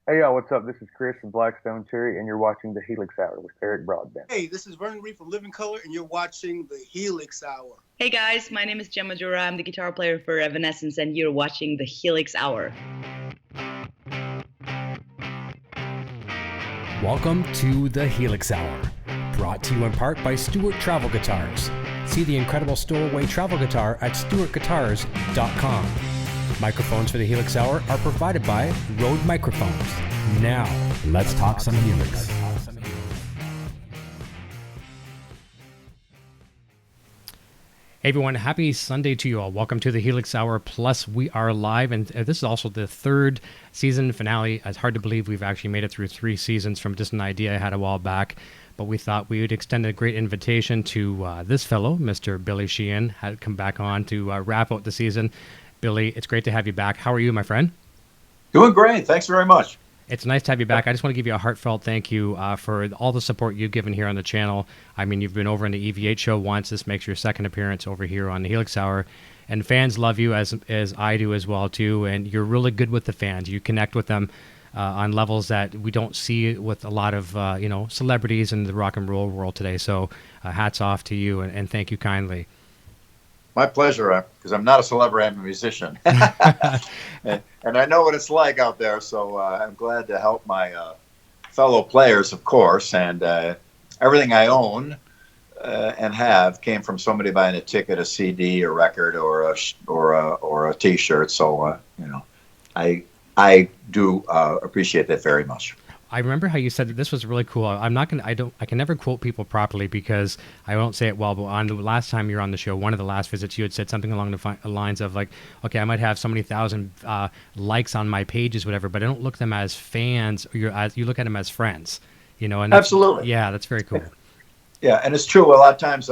Hey y'all, what's up? This is Chris from Blackstone Cherry, and you're watching the Helix Hour with Eric Broadbent. Hey, this is Vernon Reed from Living Color, and you're watching the Helix Hour. Hey guys, my name is Gemma Jura. I'm the guitar player for Evanescence, and you're watching the Helix Hour. Welcome to the Helix Hour, brought to you in part by Stewart Travel Guitars. See the incredible stowaway travel guitar at stewartguitars.com. Microphones for the Helix Hour are provided by Rode Microphones. Now, let's talk some Helix. Hey everyone, happy Sunday to you all. Welcome to the Helix Hour Plus. We are live, and this is also the third season finale. It's hard to believe we've actually made it through 3 seasons from just an idea I had a while back. But we thought we would extend a great invitation to this fellow, Mr. Billy Sheehan, had come back on to wrap out the season. Billy, it's great to have you back. How are you, my friend? Doing great. Thanks very much. It's nice to have you back. I just want to give you a heartfelt thank you for all the support you've given here on the channel. I mean, you've been over on the EVH show once. This makes your second appearance over here on the Helix Hour. And fans love you as I do as well, too. And you're really good with the fans. You connect with them on levels that we don't see with a lot of, celebrities in the rock and roll world today. So hats off to you, and thank you kindly. My pleasure, because I'm not a celebrity, I'm a musician. and I know what it's like out there, so I'm glad to help my fellow players, of course. And everything I own and have came from somebody buying a ticket, a CD, a record, or a T-shirt. So, I do appreciate that very much. I remember how you said that this was really cool. I can never quote people properly because I won't say it well, but on the last time you were on the show, one of the last visits, you had said something along the lines of like, okay, I might have so many thousand likes on my pages, whatever, but I don't look at them as fans. You look at them as friends, And absolutely. Yeah, that's very cool. Yeah, and it's true. A lot of times,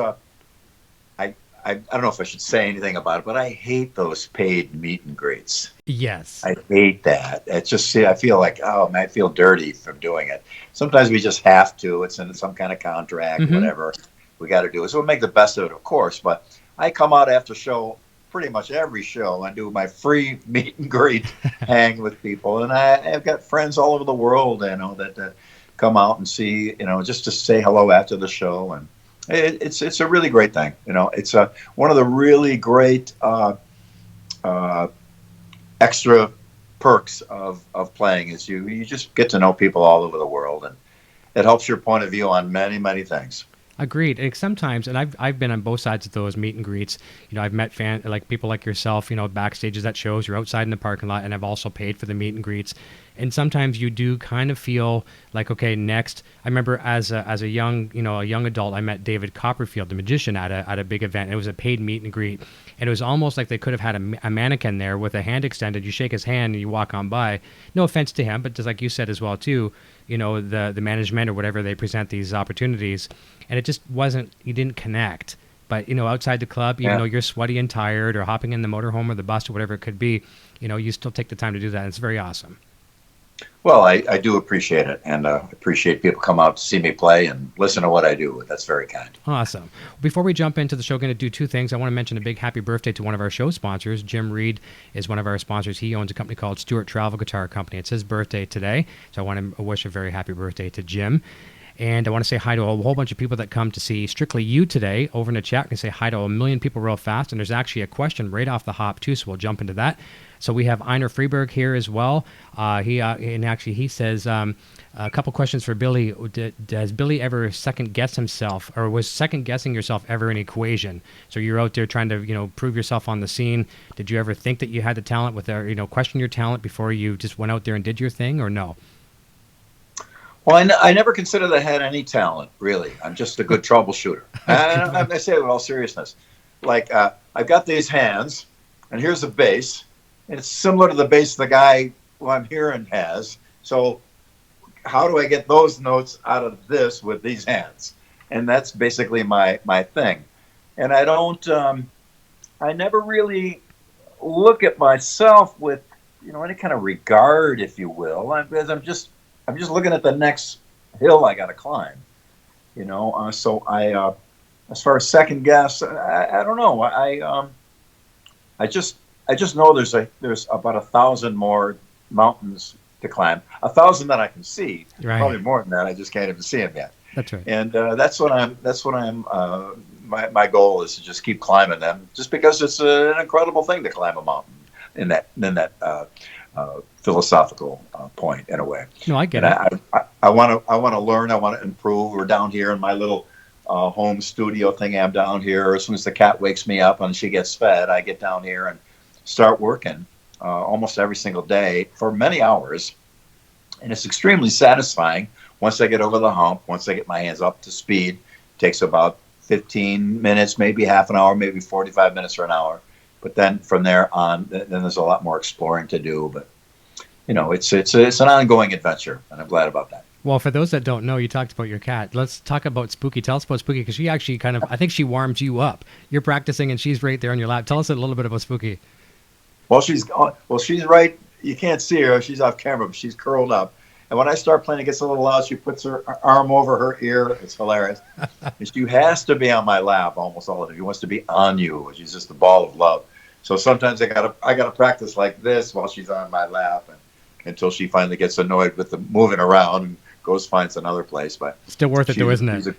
I don't know if I should say anything about it, but I hate those paid meet and greets. Yes. I hate that. It's just, I feel like, I feel dirty from doing it. Sometimes we just have to. It's in some kind of contract, whatever. We got to do it. So we'll make the best of it, of course. But I come out after show, pretty much every show, and do my free meet and greet hang with people. And I've got friends all over the world, that come out and see, just to say hello after the show. And it's a really great thing. It's one of the really great extra perks of playing is you just get to know people all over the world, and it helps your point of view on many, many things. Agreed. And sometimes, and I've been on both sides of those meet and greets. I've met people like yourself, backstages at shows, you're outside in the parking lot, and I've also paid for the meet and greets. And sometimes you do kind of feel like, okay, next. I remember as a young adult, I met David Copperfield, the magician, at a big event. It was a paid meet and greet, and it was almost like they could have had a mannequin there with a hand extended. You shake his hand and you walk on by. No offense to him, but just like you said as well too, the management or whatever, they present these opportunities, and it just wasn't. You didn't connect. But outside the club, even though you're sweaty and tired, or hopping in the motorhome or the bus or whatever it could be, you still take the time to do that. And it's very awesome. Well, I do appreciate it, and appreciate people come out to see me play and listen to what I do. That's very kind. Awesome. Before we jump into the show, I'm going to do 2 things. I want to mention a big happy birthday to one of our show sponsors. Jim Reed is one of our sponsors. He owns a company called Stewart Travel Guitar Company. It's his birthday today, so I want to wish a very happy birthday to Jim. And I want to say hi to a whole bunch of people that come to see Strictly You today over in the chat. I can say hi to 1 million people real fast, and there's actually a question right off the hop, too, so we'll jump into that. So we have Einar Freberg here as well. He says a couple questions for Billy. Does Billy ever second guess himself, or was second guessing yourself ever an equation? So you're out there trying to prove yourself on the scene. Did you ever think that you had the talent question your talent before you just went out there and did your thing, or no? Well, I never considered I had any talent, really. I'm just a good troubleshooter. I say it with all seriousness. Like, I've got these hands, and here's a bass, and it's similar to the bass the guy who I'm hearing has. So how do I get those notes out of this with these hands? And that's basically my thing. And I don't, I never really look at myself with, any kind of regard, if you will, because I'm just looking at the next hill I got to climb, so I, as far as second guess, I don't know. I just know there's about 1,000 more mountains to climb. 1,000 that I can see, Right. probably more than that. I just can't even see them yet. That's right. And that's what I'm. My goal is to just keep climbing them, just because it's an incredible thing to climb a mountain in that philosophical point, in a way. No, I get And it. I want to learn. I want to improve. We're down here in my little home studio thing. I'm down here. As soon as the cat wakes me up and she gets fed, I get down here and start working almost every single day for many hours. And it's extremely satisfying once I get over the hump, once I get my hands up to speed. It takes about 15 minutes, maybe half an hour, maybe 45 minutes or an hour. But then from there on, then there's a lot more exploring to do. But, it's an ongoing adventure, and I'm glad about that. Well, for those that don't know, you talked about your cat. Let's talk about Spooky. Tell us about Spooky, because she actually I think she warms you up. You're practicing, and she's right there on your lap. Tell us a little bit about Spooky. Well, she's right. You can't see her. She's off camera, but she's curled up. And when I start playing, it gets a little loud. She puts her arm over her ear. It's hilarious. She has to be on my lap almost all the time. She wants to be on you. She's just a ball of love. So sometimes I gotta practice like this while she's on my lap, and until she finally gets annoyed with the moving around and finds another place. But still worth it, though, isn't it?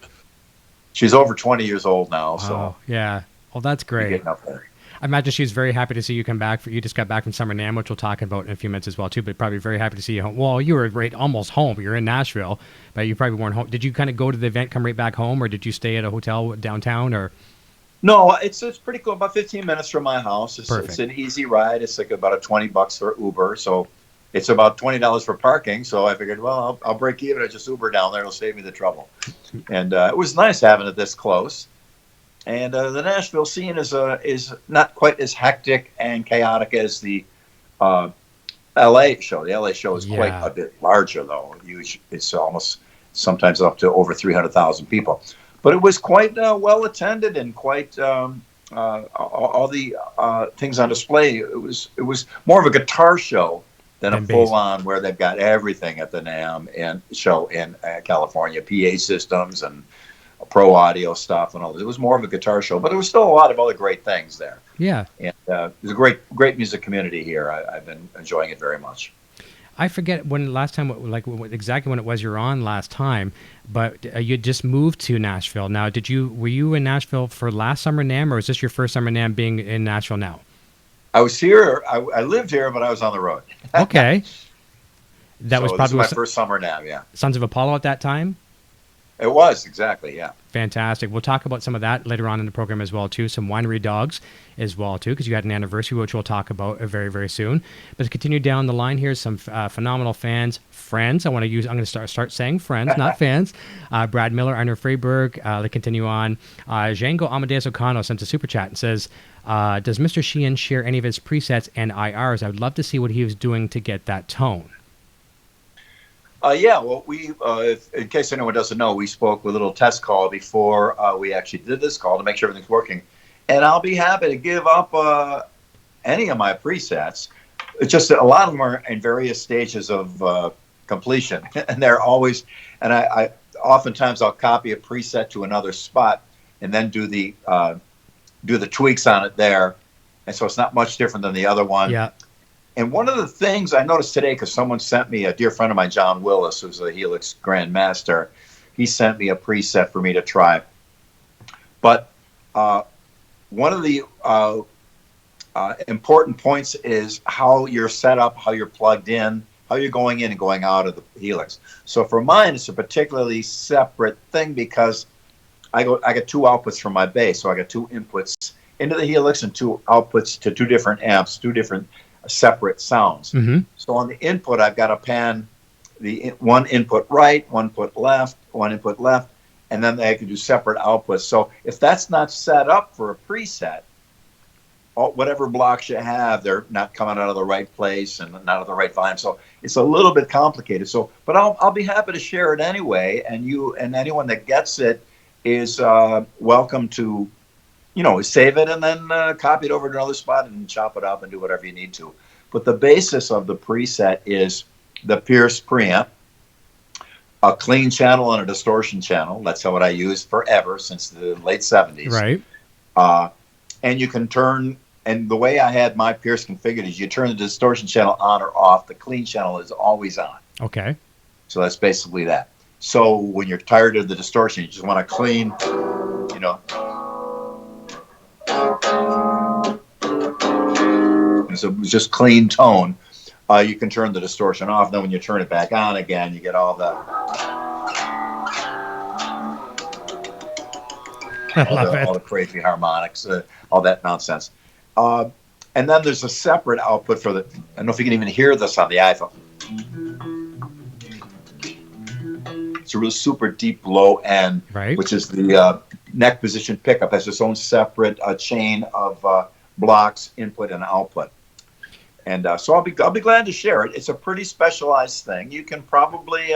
She's over 20 years old now. So oh, yeah. Well, that's great. getting up there. I imagine she's very happy to see you come back. You just got back from Summer Namm, which we'll talk about in a few minutes as well, too, but probably very happy to see you home. Well, you were almost home. You're in Nashville, but you probably weren't home. Did you kind of go to the event, come right back home, or did you stay at a hotel downtown? Or No, it's pretty cool. About 15 minutes from my house. It's an easy ride. It's like about $20 for Uber. So it's about $20 for parking. So I figured, well, I'll break even. I just Uber down there. It'll save me the trouble. And it was nice having it this close. And the Nashville scene is not quite as hectic and chaotic as the LA show. The LA show is quite a bit larger, though. It's almost sometimes up to over 300,000 people. But it was quite well attended and quite all the things on display. It was more of a guitar show than a full-on where they've got everything at the NAMM and show in California, PA systems and pro audio stuff and all this. It was more of a guitar show, but there was still a lot of other great things there. Yeah. And there's a great music community here. I've been enjoying it very much. I forget exactly when it was you were on last time, but you just moved to Nashville. Now, were you in Nashville for last Summer Namm, or is this your first Summer Namm being in Nashville now? I was here. I lived here, but I was on the road. Okay. That was probably my first Summer Namm, yeah. Sons of Apollo at that time? It was, exactly, yeah. Fantastic. We'll talk about some of that later on in the program as well, too. Some winery dogs as well, too, because you had an anniversary, which we'll talk about very, very soon. But to continue down the line here, some phenomenal friends. I'm going to start saying friends, not fans. Brad Miller, Einar Freberg. To continue on, Django Amadeus Ocano sent a super chat and says, does Mr. Sheehan share any of his presets and IRs? I would love to see what he was doing to get that tone. Yeah, well, in case anyone doesn't know, we spoke with a little test call before we actually did this call to make sure everything's working. And I'll be happy to give up any of my presets. It's just that a lot of them are in various stages of completion, and they're always. And I oftentimes I'll copy a preset to another spot and then do the tweaks on it there, and so it's not much different than the other one. Yeah. And one of the things I noticed today, because someone sent me, a dear friend of mine, John Willis, who's a Helix Grandmaster, he sent me a preset for me to try. But one of the important points is how you're set up, how you're plugged in, how you're going in and going out of the Helix. So for mine, it's a particularly separate thing because I get two outputs from my bass. So I got two inputs into the Helix and two outputs to two different amps, two different separate sounds. Mm-hmm. So on the input, I've got to pan the one input right, one input left, and then I can do separate outputs. So if that's not set up for a preset, whatever blocks you have, they're not coming out of the right place and not at the right volume. So it's a little bit complicated. So, but I'll be happy to share it anyway. And you and anyone that gets it is welcome to, save it and then copy it over to another spot and chop it up and do whatever you need to. But the basis of the preset is the Pierce preamp, a clean channel and a distortion channel. That's what I used forever since the late 70s. Right. And you can turn And the way I had my Pierce configured is you turn the distortion channel on or off. The clean channel is always on. Okay. So that's basically that. So when you're tired of the distortion, you just want to clean, so just clean tone. You can turn the distortion off. Then when you turn it back on again, you get all the all the crazy harmonics, all that nonsense. And then there's a separate output for the. I don't know if you can even hear this on the iPhone. It's a real super deep low end, right, which is the neck position pickup. Has its own separate chain of blocks, input and output. And so I'll be glad to share it. It's a pretty specialized thing. You can probably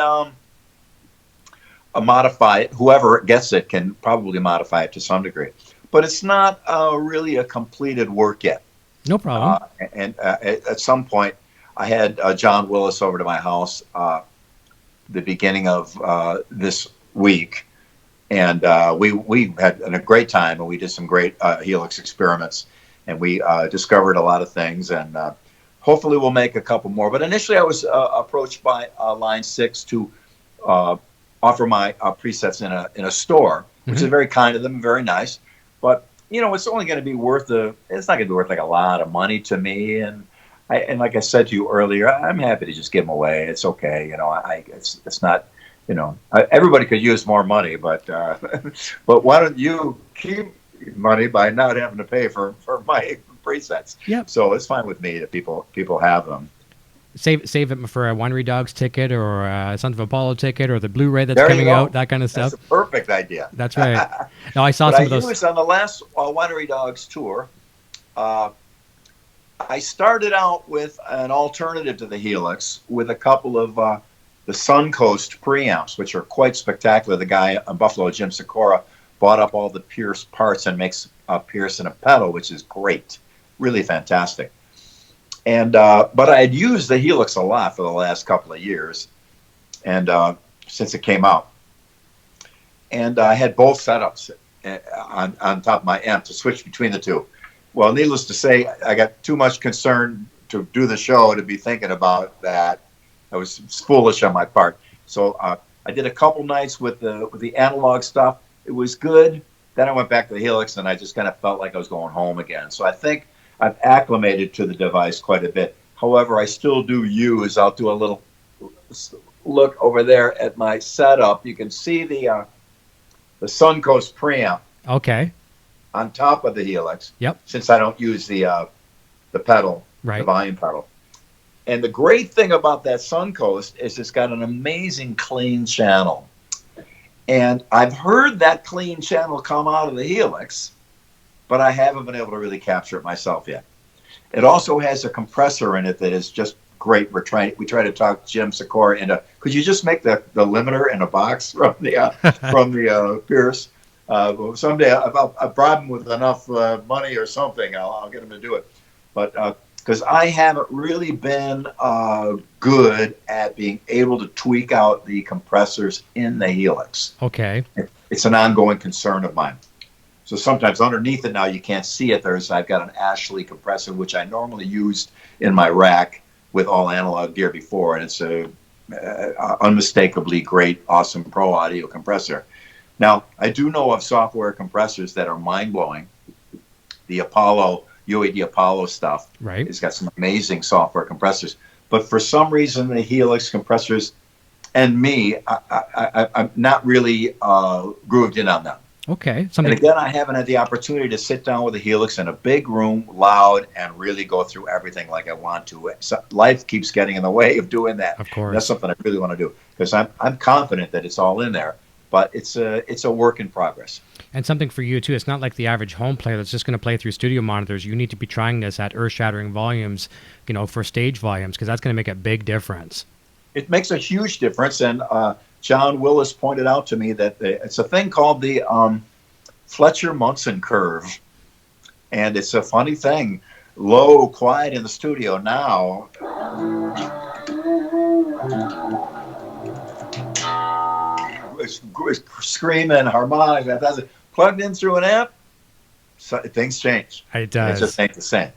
modify it. Whoever gets it can probably modify it to some degree. But it's not really a completed work yet. No problem. And at some point, I had John Willis over to my house the beginning of this week. And we had a great time, and we did some great Helix experiments. And we discovered a lot of things. And hopefully we'll make a couple more. But initially I was approached by Line 6 to offer my presets in a store, which is very kind of them, very nice. But, it's only going to be it's not going to be worth like a lot of money to me. And like I said to you earlier, I'm happy to just give them away. It's okay. It's not, everybody could use more money, but why don't you keep money by not having to pay for my presets? Yep. So it's fine with me that people have them. Save it for a Winery Dogs ticket or a Sons of Apollo ticket or the Blu-ray that's There you coming go. out, that kind of stuff. That's a perfect idea. That's right. No, I saw But some of those. I used on the last Winery Dogs tour, I started out with an alternative to the Helix with a couple of the Suncoast preamps, which are quite spectacular. The guy in Buffalo, Jim Sikora, bought up all the Pierce parts and makes a Pierce and a pedal, which is great. Really fantastic. And but I had used the Helix a lot for the last couple of years, and since it came out, and I had both setups on top of my amp to switch between the two. Well, needless to say, I got too much concern to do the show to be thinking about that. I was foolish on my part. So I did a couple nights with the analog stuff. It was good. Then I went back to the Helix, and I just kind of felt like I was going home again. So I think I've acclimated to the device quite a bit. However, I still do use. I'll do a little look over there at my setup. You can see the Suncoast preamp. Okay. On top of the Helix. Yep. Since I don't use the pedal, right, the volume pedal. And the great thing about that Suncoast is it's got an amazing clean channel. And I've heard that clean channel come out of the Helix, but I haven't been able to really capture it myself yet. It also has a compressor in it that is just great. We try to talk Jim Sikora into, could you just make the limiter in a box from the Pierce? Someday I'll bribe him with enough money or something. I'll get him to do it. But because I haven't really been good at being able to tweak out the compressors in the Helix. Okay. It's an ongoing concern of mine. So sometimes underneath it now you can't see it. I've got an Ashley compressor, which I normally used in my rack with all analog gear before, and it's a unmistakably great, awesome pro audio compressor. Now, I do know of software compressors that are mind-blowing. The Apollo, UAD Apollo stuff, right, it's got some amazing software compressors. But for some reason, the Helix compressors and me, I'm not really grooved in on them. Okay. And again, I haven't had the opportunity to sit down with a Helix in a big room, loud, and really go through everything like I want to. So life keeps getting in the way of doing that. Of course. That's something I really want to do because I'm confident that it's all in there, but it's a work in progress. And something for you, too. It's not like the average home player that's just going to play through studio monitors. You need to be trying this at earth-shattering volumes, for stage volumes, because that's going to make a big difference. It makes a huge difference, and John Willis pointed out to me that it's a thing called the Fletcher Munson curve. And it's a funny thing. Low, quiet in the studio now. It's screaming, harmonic. That's it. Plugged in through an amp, So things change. It does. It just ain't the same.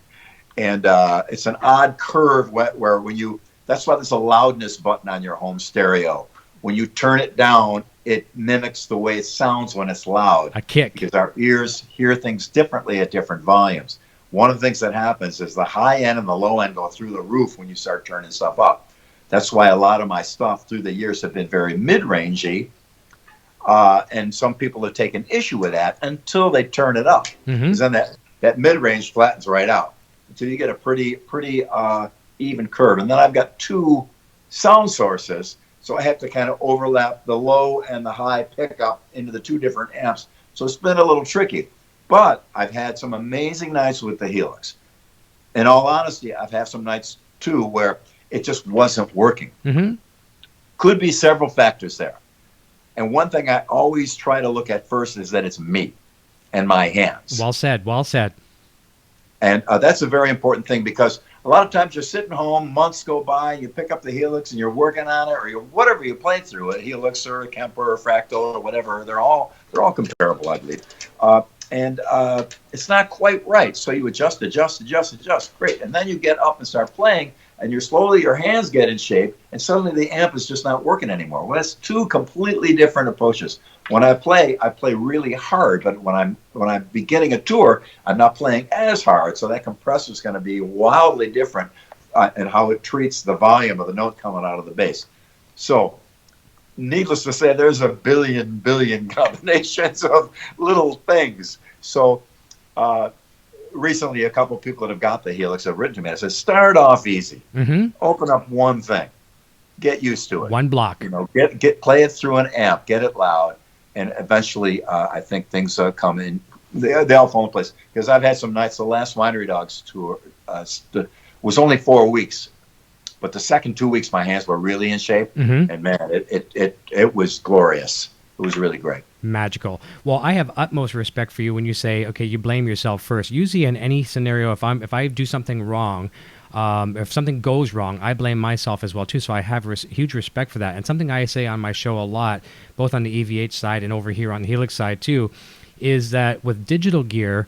And it's an odd curve where when you, that's why there's a loudness button on your home stereo. When you turn it down, it mimics the way it sounds when it's loud. A kick. Because our ears hear things differently at different volumes. One of the things that happens is the high end and the low end go through the roof when you start turning stuff up. That's why a lot of my stuff through the years have been very mid-rangey. And some people have taken issue with that until they turn it up. Because then that mid-range flattens right out. Until you get a pretty even curve. And then I've got two sound sources. So I have to kind of overlap the low and the high pickup into the two different amps. So it's been a little tricky. But I've had some amazing nights with the Helix. In all honesty, I've had some nights, too, where it just wasn't working. Could be several factors there. And one thing I always try to look at first is that it's me and my hands. Well said. Well said. And that's a very important thing, because a lot of times you're sitting home, months go by, you pick up the Helix and you're working on it, or whatever you play through, a Helix or a Kemper or a Fractal or whatever. They're all comparable, I believe. And it's not quite right. So you adjust. Great. And then you get up and start playing, and your hands get in shape, and suddenly the amp is just not working anymore. Well, that's two completely different approaches. When I play really hard, but when I'm beginning a tour, I'm not playing as hard. So that compressor is going to be wildly different in how it treats the volume of the note coming out of the bass. So, needless to say, there's a billion combinations of little things. So, recently, a couple of people that have got the Helix have written to me. I said, start off easy. Open up one thing. Get used to it. One block. Play it through an amp. Get it loud. And eventually, I think things come in. They all fall in place. Because I've had some nights. The last Winery Dogs tour was only 4 weeks. But the second 2 weeks, my hands were really in shape. And man, it was glorious. It was really great. Magical. Well, I have utmost respect for you when you say, okay, you blame yourself first. Usually in any scenario, if I do something wrong, if something goes wrong, I blame myself as well too. So I have huge respect for that. And something I say on my show a lot, both on the EVH side and over here on the Helix side too, is that with digital gear,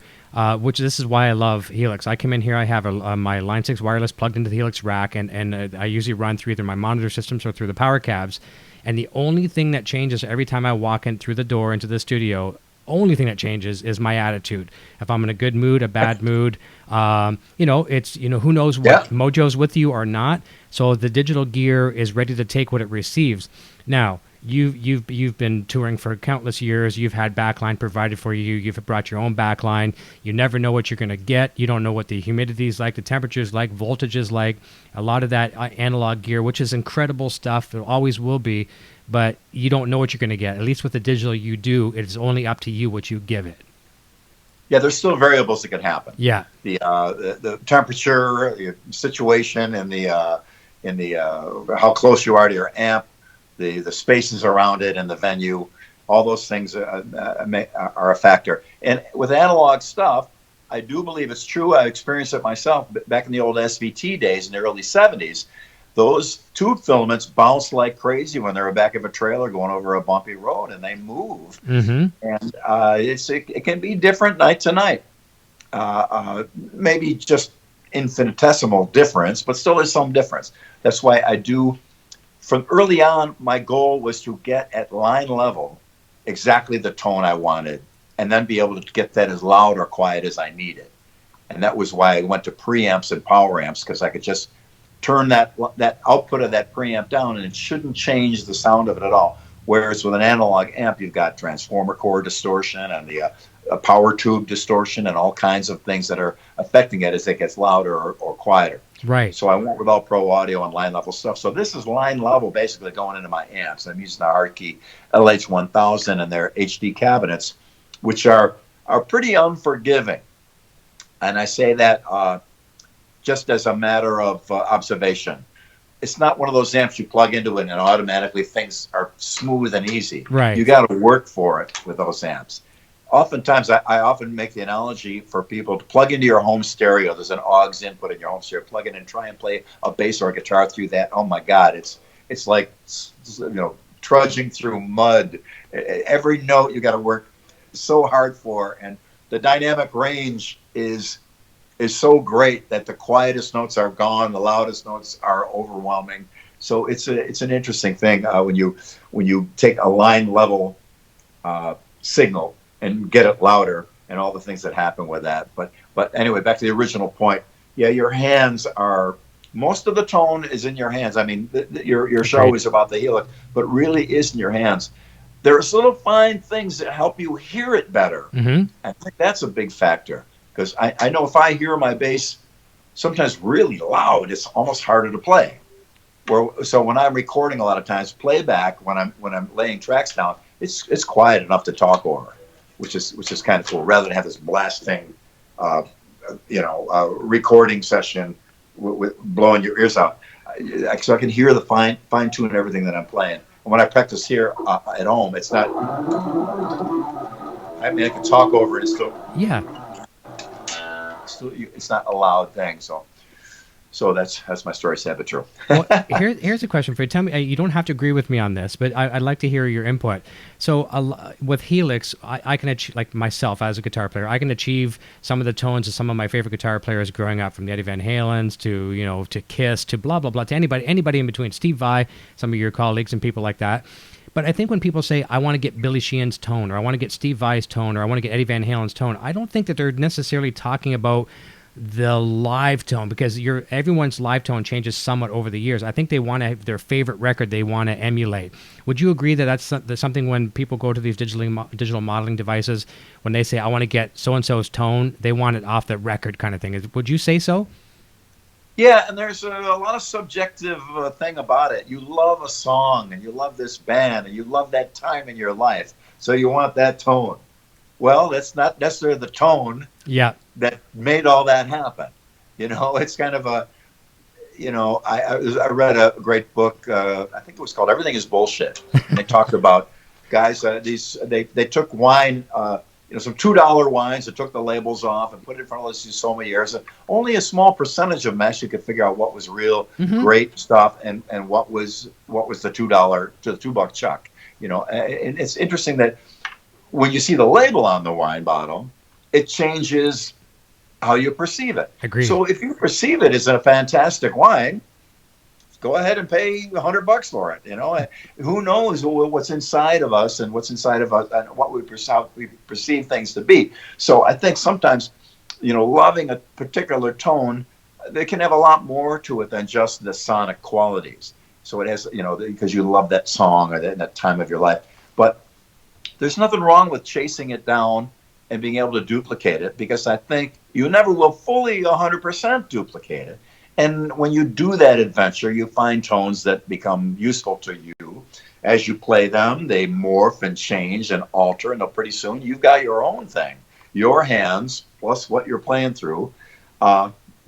which this is why I love Helix. I come in here, I have my Line 6 wireless plugged into the Helix rack, and I usually run through either my monitor systems or through the power cabs. And the only thing that changes every time I walk in through the door into the studio, only thing that changes is my attitude. If I'm in a good mood, a bad mood, it's, who knows what mojo's with you or not. So the digital gear is ready to take what it receives. Now, you've been touring for countless years. You've had backline provided for you. You've brought your own backline. You never know what you're going to get. You don't know what the humidity is like, the temperature is like, voltage is like. A lot of that analog gear, which is incredible stuff. It always will be. But you don't know what you're going to get. At least with the digital you do, it's only up to you what you give it. Yeah, there's still variables that can happen. Yeah. The temperature, the situation, and the how close you are to your amp, the spaces around it and the venue, all those things are a factor. And with analog stuff, I do believe it's true. I experienced it myself back in the old SVT days in the early 70s. Those tube filaments bounce like crazy when they're back of a trailer going over a bumpy road, and they move. And it can be different night to night. Maybe just infinitesimal difference, but still there's some difference. That's why I do. From early on, my goal was to get at line level exactly the tone I wanted, and then be able to get that as loud or quiet as I needed. And that was why I went to preamps and power amps, because I could just turn that output of that preamp down, and it shouldn't change the sound of it at all. Whereas with an analog amp, you've got transformer core distortion and the power tube distortion and all kinds of things that are affecting it as it gets louder or quieter. Right. So I went with all pro audio and line level stuff. So this is line level basically going into my amps. I'm using the Hardkey LH1000 and their HD cabinets, which are pretty unforgiving. And I say that just as a matter of observation. It's not one of those amps you plug into it and automatically things are smooth and easy. Right. You got to work for it with those amps. Oftentimes, I often make the analogy for people to plug into your home stereo. There's an aux input in your home stereo. Plug in and try and play a bass or a guitar through that. Oh my God, it's like trudging through mud. Every note you got to work so hard for, and the dynamic range is so great that the quietest notes are gone, the loudest notes are overwhelming. So it's an interesting thing when you take a line level signal and get it louder, and all the things that happen with that. But anyway, back to the original point. Yeah, your hands are, most of the tone is in your hands. I mean, your show is about the Helix, but really is in your hands. There's little fine things that help you hear it better. Mm-hmm. I think that's a big factor, because I know if I hear my bass sometimes really loud, it's almost harder to play. So when I'm recording, a lot of times playback, when I'm laying tracks down, it's quiet enough to talk over, which is kind of cool, rather than have this blasting, recording session with blowing your ears out. So I can hear the fine tune everything that I'm playing. And when I practice here at home, it's not. I mean, I can talk over it. It's still. Yeah. It's not a loud thing, so that's my story, sad but true. Well, here's a question for you. Tell me, you don't have to agree with me on this, but I'd like to hear your input. So with Helix, I can achieve, like myself as a guitar player, I can achieve some of the tones of some of my favorite guitar players growing up, from the Eddie Van Halens to Kiss to blah blah blah, to anybody in between, Steve Vai, some of your colleagues and people like that. But I think when people say, I want to get Billy Sheehan's tone, or I want to get Steve Vai's tone, or I want to get Eddie Van Halen's tone, I don't think that they're necessarily talking about the live tone, because everyone's live tone changes somewhat over the years. I think they want to have their favorite record they want to emulate. Would you agree that that's something when people go to these digital modeling devices, when they say, I want to get so-and-so's tone, they want it off the record kind of thing? Would you say so? Yeah, and there's a lot of subjective thing about it. You love a song, and you love this band, and you love that time in your life, so you want that tone. Well, that's not necessarily the tone that made all that happen. It's kind of a, I read a great book, I think it was called Everything is Bullshit. And they talked about guys, they took wine, some $2 wines, and took the labels off and put it in front of us so many years. And only a small percentage of them actually could figure out what was real, great stuff, and what was the $2 to the $2 chuck. And it's interesting that when you see the label on the wine bottle, it changes how you perceive it. Agreed. So if you perceive it as a fantastic wine, go ahead and pay $100 for it. Who knows what's inside of us and what's inside of us and what we perceive things to be. So I think sometimes, loving a particular tone, they can have a lot more to it than just the sonic qualities. So it has, because you love that song or that time of your life. But there's nothing wrong with chasing it down and being able to duplicate it, because I think you never will fully 100% duplicate it. And when you do that adventure, you find tones that become useful to you. As you play them, they morph and change and alter, and pretty soon you've got your own thing. Your hands, plus what you're playing through,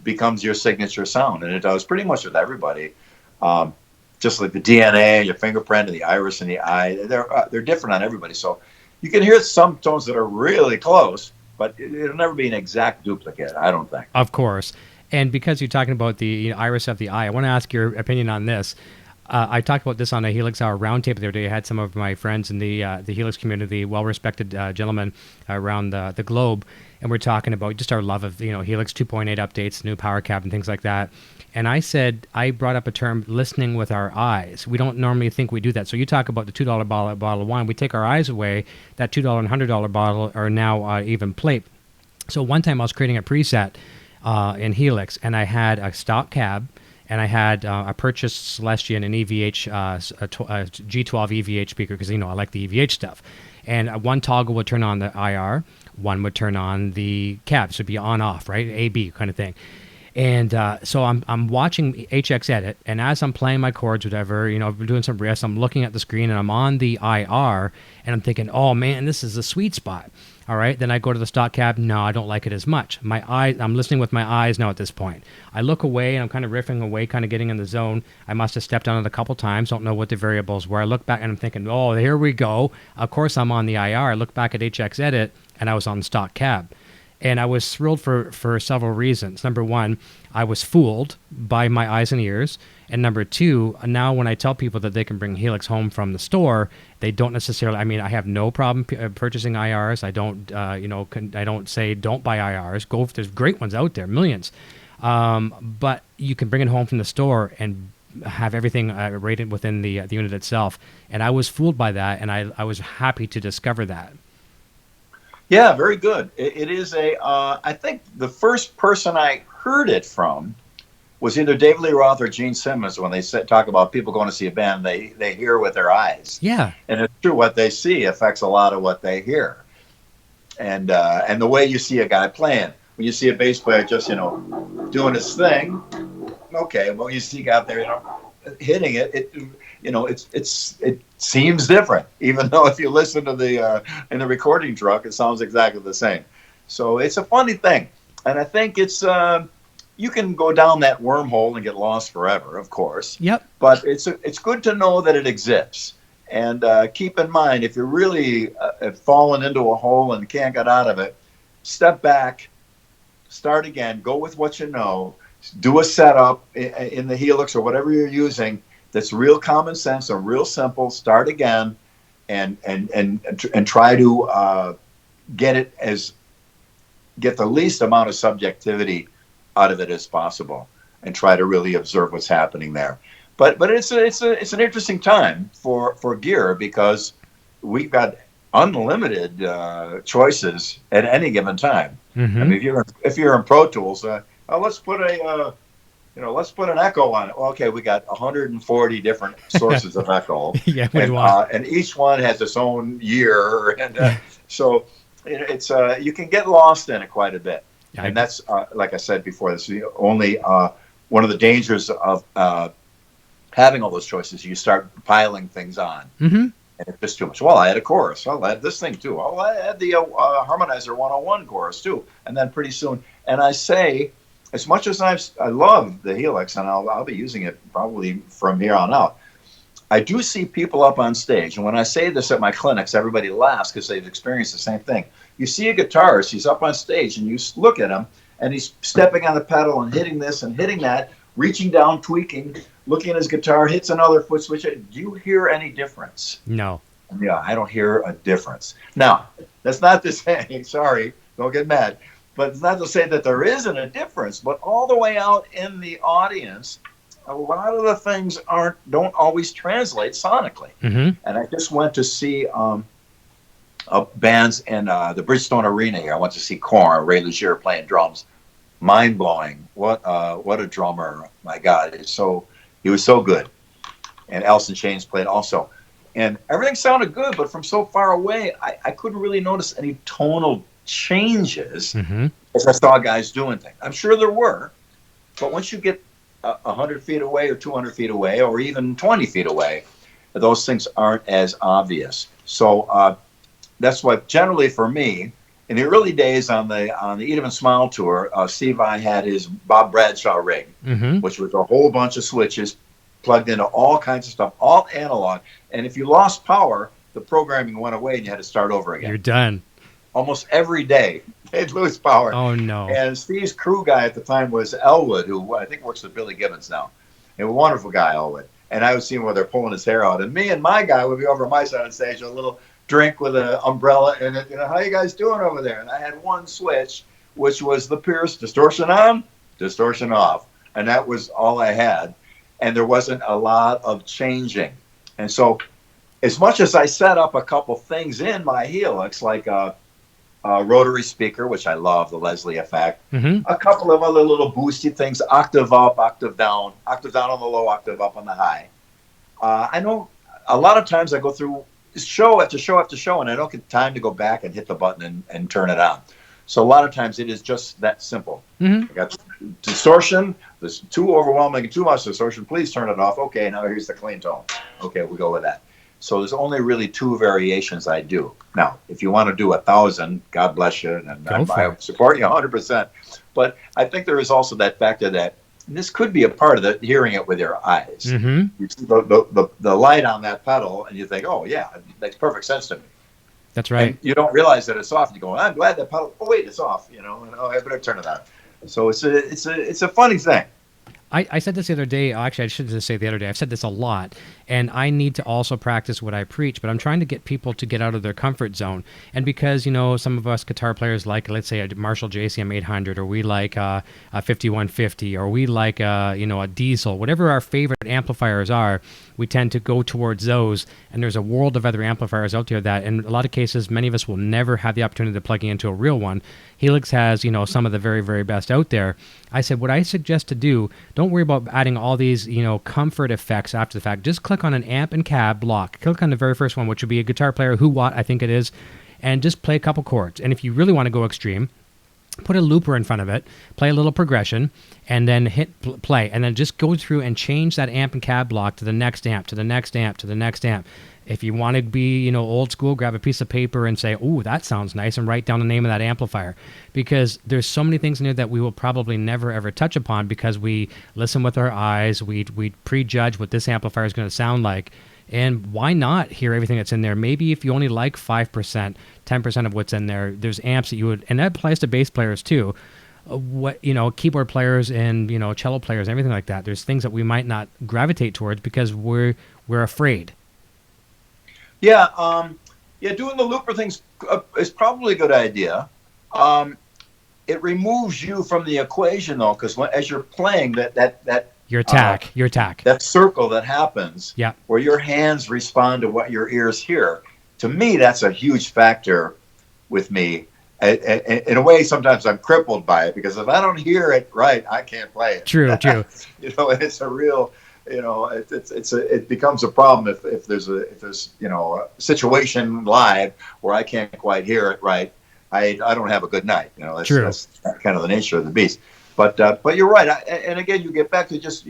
becomes your signature sound. And it does pretty much with everybody. Just like the DNA, your fingerprint, and the iris and the eye, they're different on everybody. So you can hear some tones that are really close, but it'll never be an exact duplicate, I don't think. Of course. And because you're talking about the iris of the eye, I want to ask your opinion on this. I talked about this on a Helix Hour roundtable the other day. I had some of my friends in the Helix community, well-respected gentlemen around the globe, and we're talking about just our love of Helix 2.8 updates, new power cab, and things like that. And I brought up a term, listening with our eyes. We don't normally think we do that. So you talk about the $2 bottle of wine. We take our eyes away. That $2 and $100 bottle are now even plate. So one time I was creating a preset in Helix, and I had a stock cab, and I had I purchased Celestion and EVH, a G12 EVH speaker, because I like the EVH stuff. And one toggle would turn on the IR, one would turn on the cab, so it'd be on-off, right? A/B kind of thing. And so I'm watching HX Edit, and as I'm playing my chords, whatever, I'm doing some riffs, I'm looking at the screen, and I'm on the IR, and I'm thinking, oh man, this is a sweet spot. All right, then I go to the stock cab. No, I don't like it as much. I'm listening with my eyes now at this point. I look away, and I'm kind of riffing away, kind of getting in the zone. I must have stepped on it a couple times, don't know what the variables were. I look back, and I'm thinking, oh, here we go. Of course, I'm on the IR. I look back at HX Edit, and I was on the stock cab. And I was thrilled for several reasons. Number one, I was fooled by my eyes and ears. And number two, now when I tell people that they can bring Helix home from the store, they don't necessarily, I mean, I have no problem purchasing IRs. I don't, I don't say don't buy IRs. There's great ones out there, millions. But you can bring it home from the store and have everything rated within the unit itself. And I was fooled by that, and I was happy to discover that. Yeah, very good. It is I think the first person I heard it from was either David Lee Roth or Gene Simmons when they talk about people going to see a band, they hear with their eyes. Yeah. And it's true, what they see affects a lot of what they hear. And the way you see a guy playing, when you see a bass player just, doing his thing, okay, well, you see a guy out there, hitting it, it seems different, even though if you listen to in the recording truck, it sounds exactly the same. So it's a funny thing, and I think it's you can go down that wormhole and get lost forever, of course. Yep. But it's good to know that it exists, and keep in mind, if you're really have fallen into a hole and can't get out of it, step back, start again, go with what you know, do a setup in the Helix or whatever you're using that's real common sense or real simple. Start again, and try to get the least amount of subjectivity out of it as possible, and try to really observe what's happening there. But it's an interesting time for gear, because we've got unlimited choices at any given time. Mm-hmm. I mean, if you're in Pro Tools, let's put an echo on it. Well, okay, we got 140 different sources of echo. Yeah, and each one has its own year, and so it's you can get lost in it quite a bit. Yeah, and that's like I said before, this is only one of the dangers of having all those choices. You start piling things on, mm-hmm. and it's just too much. Well, I had a chorus. I'll add this thing too. Oh, I had the Harmonizer 101 chorus too, and then pretty soon. And I say, as much as I love the Helix, and I'll be using it probably from here on out, I do see people up on stage. And when I say this at my clinics, everybody laughs because they've experienced the same thing. You see a guitarist, he's up on stage, and you look at him, and he's stepping on the pedal and hitting this and hitting that, reaching down, tweaking, looking at his guitar, hits another foot switch. Do you hear any difference? No. Yeah, I don't hear a difference. Now, that's not to say, sorry, don't get mad, but it's not to say that there isn't a difference. But all the way out in the audience, a lot of the things don't always translate sonically. Mm-hmm. And I just went to see bands in the Bridgestone Arena here. I went to see Korn, Ray Luzier playing drums. Mind blowing! What a drummer! My God, he was so good. And Alice in Chains played also, and everything sounded good. But from so far away, I couldn't really notice any tonal changes mm-hmm. as I saw guys doing things. I'm sure there were, but once you get 100 feet away or 200 feet away or even 20 feet away, those things aren't as obvious. So that's why generally for me, in the early days on the Eat 'Em and Smile tour, Steve I had his Bob Bradshaw rig, mm-hmm. which was a whole bunch of switches plugged into all kinds of stuff, all analog. And if you lost power, the programming went away and you had to start over again. You're done. Almost every day, they'd lose power. Oh, no. And Steve's crew guy at the time was Elwood, who I think works with Billy Gibbons now. A wonderful guy, Elwood. And I would see him where they're pulling his hair out. And me and my guy would be over on my side on stage with a little drink with an umbrella. And, how you guys doing over there? And I had one switch, which was the Pierce distortion on, distortion off. And that was all I had. And there wasn't a lot of changing. And so as much as I set up a couple things in my Helix, like rotary speaker, which I love, the Leslie effect. Mm-hmm. A couple of other little boosty things, octave up, octave down on the low, octave up on the high. I know a lot of times I go through show after show after show, and I don't get time to go back and hit the button and turn it on. So a lot of times it is just that simple. Mm-hmm. I got distortion, there's too overwhelming, too much distortion, please turn it off. Okay, now here's the clean tone. Okay, we'll go with that. So there's only really two variations I do. Now, if you want to do 1,000, God bless you, and I support you 100%. But I think there is also that factor that this could be a part of the hearing it with your eyes. Mm-hmm. You see the light on that pedal, and you think, oh, yeah, it makes perfect sense to me. That's right. And you don't realize that it's off. And you go, I'm glad that pedal. Oh wait, it's off. You know, and I better turn it on. So it's a funny thing. I said this the other day. Actually, I shouldn't just say the other day. I've said this a lot, and I need to also practice what I preach. But I'm trying to get people to get out of their comfort zone. And because some of us guitar players like, let's say, a Marshall JCM 800, or we like a 5150, or we like a Diesel, whatever our favorite amplifiers are, we tend to go towards those. And there's a world of other amplifiers out there that, in a lot of cases, many of us will never have the opportunity to plug into a real one. Helix has, some of the very, very best out there. I said, what I suggest to do, don't worry about adding all these, comfort effects after the fact. Just click on an amp and cab block. Click on the very first one, which would be a guitar player, Who What, I think it is, and just play a couple chords. And if you really want to go extreme, put a looper in front of it, play a little progression, and then hit play. And then just go through and change that amp and cab block to the next amp, to the next amp, to the next amp. If you want to be, old school, grab a piece of paper and say, "Ooh, that sounds nice," and write down the name of that amplifier. Because there's so many things in there that we will probably never, ever touch upon because we listen with our eyes, we prejudge what this amplifier is going to sound like. And why not hear everything that's in there? Maybe if you only like 5%, 10% of what's in there, there's amps that you would, and that applies to bass players too. Keyboard players and, cello players, everything like that. There's things that we might not gravitate towards because we're afraid. Yeah, doing the looper thing is probably a good idea. It removes you from the equation, though, because as you're playing, that your attack, that circle that happens, yeah, where your hands respond to what your ears hear. To me, that's a huge factor with me. In a way, sometimes I'm crippled by it because if I don't hear it right, I can't play it. True. It's a real. It becomes a problem if there's a situation live where I can't quite hear it right. I don't have a good night. That's kind of the nature of the beast. But you're right. And again, you get back to just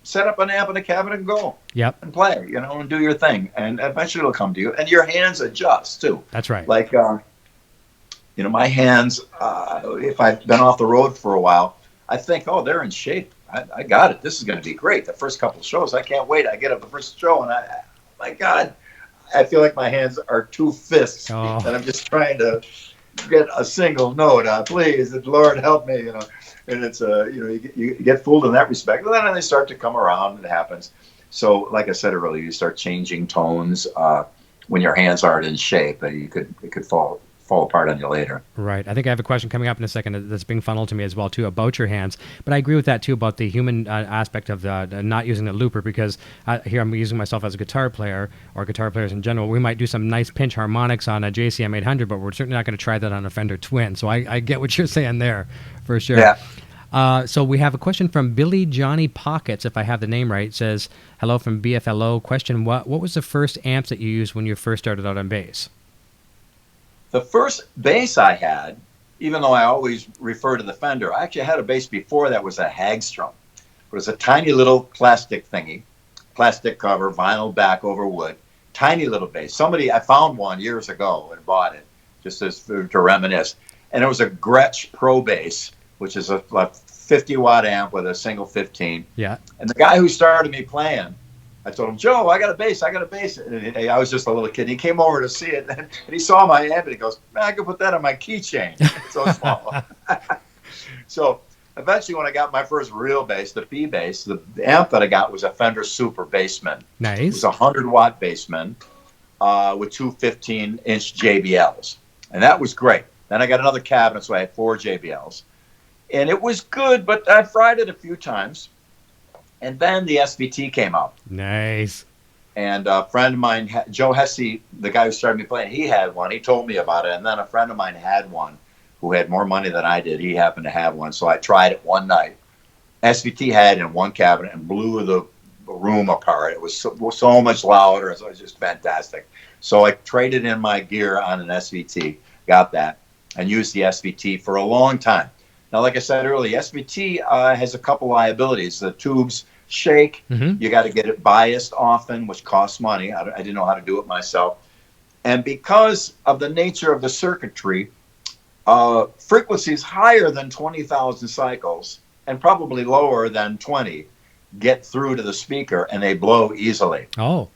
set up an amp in a cabinet and go. Yep. And play. And do your thing, and eventually it'll come to you. And your hands adjust too. That's right. Like my hands. If I've been off the road for a while, I think, oh, they're in shape. I got it. This is going to be great. The first couple of shows, I can't wait. I get up the first show, and my God, I feel like my hands are two fists, and I'm just trying to get a single note. Please, Lord, help me. And it's you get fooled in that respect. And then they start to come around. It happens. So, like I said earlier, you start changing tones when your hands aren't in shape, and it could fall apart on you later. Right. I think I have a question coming up in a second that's being funneled to me as well, too, about your hands. But I agree with that, too, about the human aspect of the not using the looper, because here I'm using myself as a guitar player, or guitar players in general. We might do some nice pinch harmonics on a JCM 800, but we're certainly not going to try that on a Fender Twin. So I get what you're saying there, for sure. Yeah. So we have a question from Billy Johnny Pockets, if I have the name right. It says, hello from BFLO. Question, what was the first amps that you used when you first started out on bass? The first bass I had, even though I always refer to the Fender, I actually had a bass before that was a Hagstrom. It was a tiny little plastic thingy, plastic cover, vinyl back over wood, tiny little bass. I found one years ago and bought it just to reminisce. And it was a Gretsch Pro Bass, which is a 50-watt amp with a single 15. Yeah. And the guy who started me playing, I told him, Joe, I got a bass. And I was just a little kid. He came over to see it, and he saw my amp, and he goes, man, I could put that on my keychain. It's so small. So eventually, when I got my first real bass, the P bass, the amp that I got was a Fender Super Bassman. Nice. It was a 100-watt Bassman with two 15-inch JBLs. And that was great. Then I got another cabinet, so I had 4 JBLs. And it was good, but I fried it a few times. And then the SVT came out. Nice. And a friend of mine, Joe Hesse, the guy who started me playing, he had one. He told me about it. And then a friend of mine had one who had more money than I did. He happened to have one. So I tried it one night. SVT had it in one cabinet and blew the room apart. It was so much louder. It was just fantastic. So I traded in my gear on an SVT, got that, and used the SVT for a long time. Now, like I said earlier, SVT has a couple liabilities. The tubes shake. Mm-hmm. You got to get it biased often, which costs money. I didn't know how to do it myself. And because of the nature of the circuitry, frequencies higher than 20,000 cycles and probably lower than 20 get through to the speaker, and they blow easily. Oh.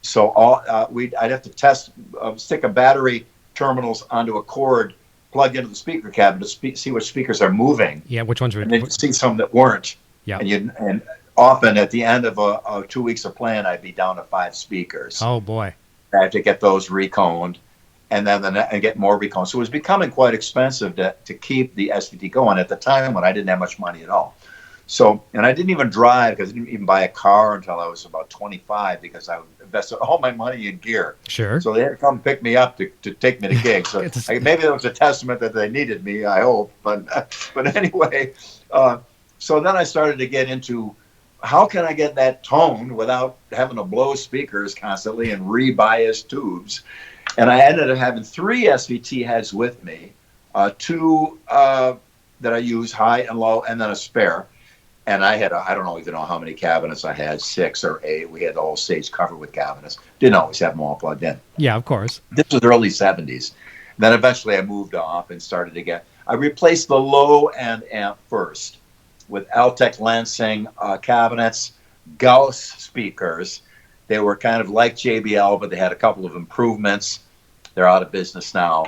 So I'd have to stick a battery terminals onto a cord plugged into the speaker cabinet to see which speakers are moving. Yeah, which ones were? And then you see some that weren't. Yeah. And often at the end of 2 weeks of playing, I'd be down to 5 speakers. Oh boy. I had to get those reconed, and then and get more reconed. So it was becoming quite expensive to keep the SVT going at the time when I didn't have much money at all. So, and I didn't even drive because I didn't even buy a car until I was about 25 because I invested all my money in gear. Sure. So they had to come pick me up to take me to gigs. So maybe that was a testament that they needed me, I hope. But anyway, so then I started to get into how can I get that tone without having to blow speakers constantly and re-bias tubes. And I ended up having 3 SVT heads with me, 2 that I use high and low, and then a spare. And I had, I don't even know how many cabinets I had, 6 or 8. We had the whole stage covered with cabinets. Didn't always have them all plugged in. Yeah, of course. This was early 70s. Then eventually I moved off and started to I replaced the low-end amp first with Altec Lansing cabinets, Gauss speakers. They were kind of like JBL, but they had a couple of improvements. They're out of business now.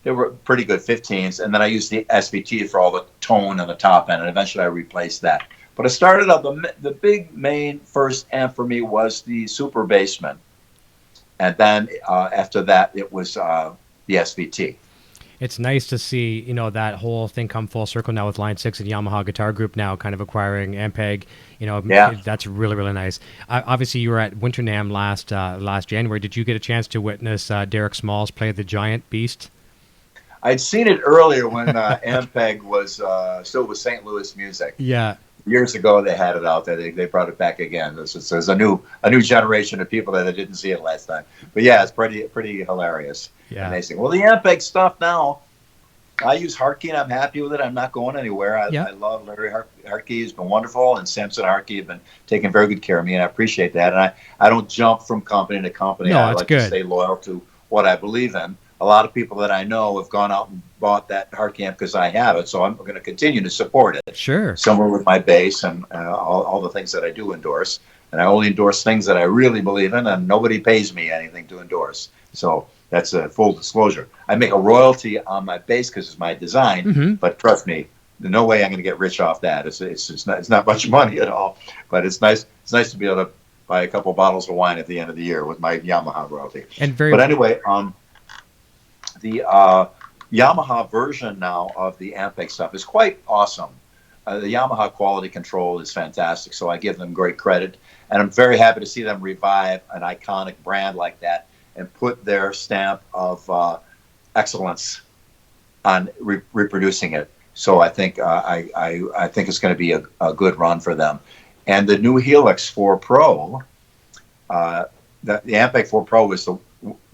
They were pretty good 15s. And then I used the SVT for all the tone on the top end, and eventually I replaced that. But I started out, the big main first amp for me was the Super Bassman. And then after that, it was the SVT. It's nice to see, that whole thing come full circle now with Line 6 and Yamaha Guitar Group now kind of acquiring Ampeg. Yeah. That's really, really nice. Obviously, you were at Winter Namm last January. Did you get a chance to witness Derek Smalls play the Giant Beast? I'd seen it earlier when Ampeg was still with St. Louis Music. Yeah. Years ago, they had it out there. They brought it back again. There's a new generation of people that didn't see it last time. But yeah, it's pretty hilarious. Yeah. Amazing. Well, the Ampeg stuff now, I use Hartke and I'm happy with it. I'm not going anywhere. I love Larry Hartke. He's been wonderful, and Samson Hartke have been taking very good care of me, and I appreciate that. And I don't jump from company to company. No, I that's like good. to stay loyal to what I believe in. A lot of people that I know have gone out and bought that Hartke amp because I have it, so I'm going to continue to support it. Sure. Somewhere with my bass and all the things that I do endorse. And I only endorse things that I really believe in, and nobody pays me anything to endorse. So that's a full disclosure. I make a royalty on my bass because it's my design, but trust me, there's no way I'm going to get rich off that. It's not much money at all, but it's nice. It's nice to be able to buy a couple bottles of wine at the end of the year with my Yamaha royalty. But anyway, the Yamaha version now of the Ampeg stuff is quite awesome. The Yamaha quality control is fantastic, so I give them great credit. And I'm very happy to see them revive an iconic brand like that and put their stamp of excellence on reproducing it. So I think I think it's going to be a good run for them. And the new Helix 4 Pro, the Ampeg 4 Pro was the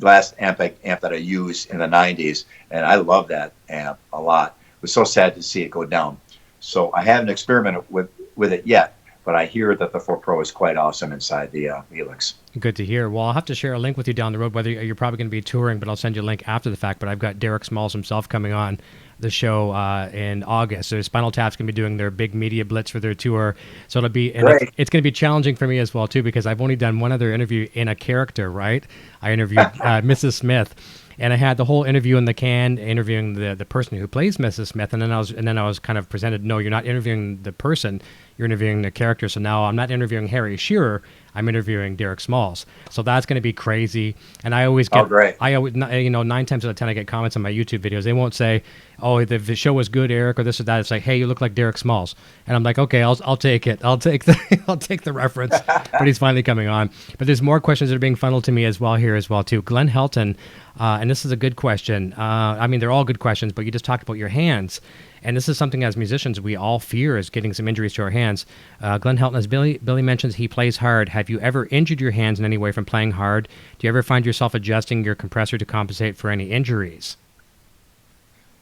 last Ampeg amp that I used in the 90s, and I love that amp a lot. It was so sad to see it go down. So I haven't experimented with it yet, but I hear that the 4 Pro is quite awesome inside the Helix. Good to hear. Well, I'll have to share a link with you down the road, whether you're probably going to be touring, but I'll send you a link after the fact. But I've got Derek Smalls himself coming on the show in August. So Spinal Tap's going to be doing their big media blitz for their tour. So it'll be, and it's going to be challenging for me as well, too, because I've only done one other interview in a character, right? I interviewed Mrs. Smith. And I had the whole interview in the can, interviewing the person who plays Mrs. Smith, and then I was kind of presented, no, you're not interviewing the person, you're interviewing the character. So now I'm not interviewing Harry Shearer, I'm interviewing Derek Smalls. So that's going to be crazy. And I always get, 9 times out of 10 I get comments on my YouTube videos. They won't say, oh, the show was good, Eric, or this or that. It's like, hey, you look like Derek Smalls, and I'm like, okay, I'll take it. I'll take the reference. But he's finally coming on. But there's more questions that are being funneled to me as well here as well too. Glenn Helton. And this is a good question. I mean, they're all good questions, but you just talked about your hands. And this is something as musicians we all fear, is getting some injuries to our hands. Glenn Helton, as Billy mentions, he plays hard. Have you ever injured your hands in any way from playing hard? Do you ever find yourself adjusting your compressor to compensate for any injuries?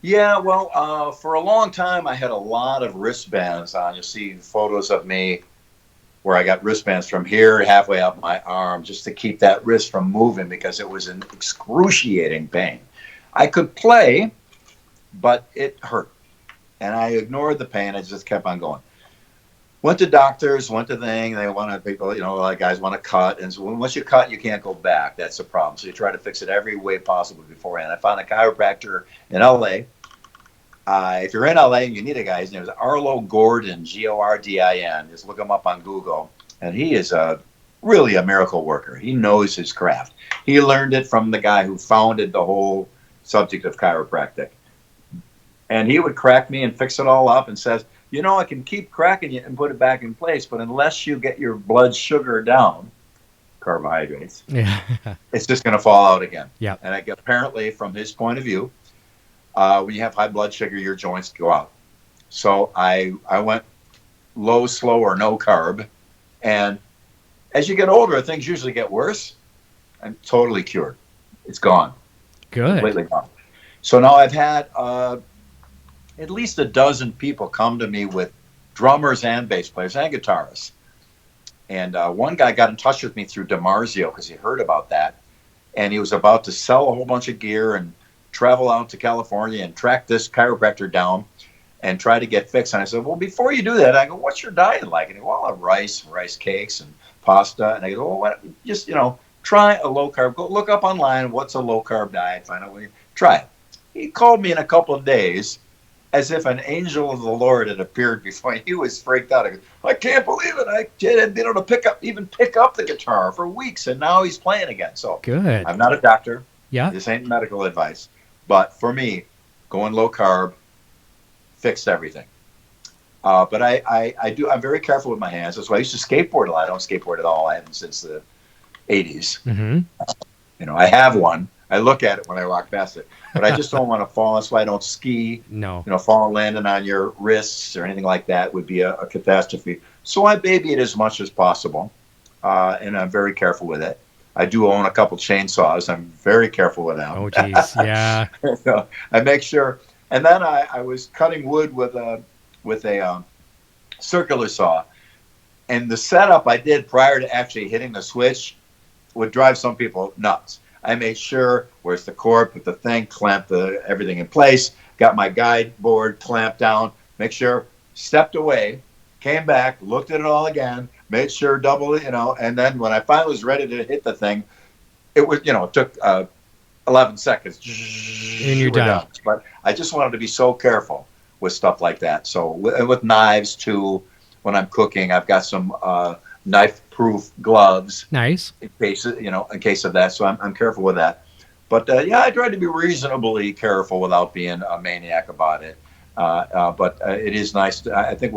Yeah, well, for a long time I had a lot of wristbands on. You'll see photos of me where I got wristbands from here halfway up my arm just to keep that wrist from moving because it was an excruciating pain. I could play, but it hurt. And I ignored the pain. I just kept on going. went to doctors, went to thing. They want to, people, like guys want to cut. And so once you cut, you can't go back. That's the problem. So you try to fix it every way possible beforehand. I found a chiropractor in LA. If you're in LA and you need a guy, his name is Arlo Gordon, Gordin. Just look him up on Google. And he is really a miracle worker. He knows his craft. He learned it from the guy who founded the whole subject of chiropractic. And he would crack me and fix it all up and says, I can keep cracking you and put it back in place, but unless you get your blood sugar down, carbohydrates, it's just going to fall out again. Yeah. And apparently, from his point of view, when you have high blood sugar, your joints go out. So I went low, slow, or no carb. And as you get older, things usually get worse. I'm totally cured. It's gone. Good. Completely gone. So now I've had at least a dozen people come to me with drummers and bass players and guitarists. And one guy got in touch with me through DiMarzio because he heard about that. And he was about to sell a whole bunch of gear and travel out to California and track this chiropractor down and try to get fixed. And I said, well, before you do that, I go, what's your diet like? And he goes, well, I have rice cakes and pasta. And I go, well, just, try a low carb. Go look up online, what's a low carb diet, find out what you try it. He called me in a couple of days as if an angel of the Lord had appeared before me. He was freaked out. I can't believe it. I hadn't been able to pick up the guitar for weeks, and now he's playing again. So good. I'm not a doctor. Yeah. This ain't medical advice. But for me, going low carb fixed everything. But I'm very careful with my hands. That's why I used to skateboard a lot. I don't skateboard at all. I haven't since the 80s. Mm-hmm. I have one. I look at it when I walk past it, but I just don't want to fall. That's why I don't ski. No. Falling, landing on your wrists or anything like that would be a catastrophe. So I baby it as much as possible, and I'm very careful with it. I do own a couple chainsaws. I'm very careful with them. Oh, geez, yeah. So I make sure. And then I was cutting wood with a circular saw, and the setup I did prior to actually hitting the switch would drive some people nuts. I made sure, where's the cord, put the thing, clamp everything in place, got my guide board clamped down, make sure, stepped away, came back, looked at it all again, made sure double, and then when I finally was ready to hit the thing, it was, it took 11 seconds. And you're done. But I just wanted to be so careful with stuff like that. So with knives too, when I'm cooking, I've got some knife-proof gloves. Nice. In case of that. So I'm careful with that. But I try to be reasonably careful without being a maniac about it. But it is nice. I think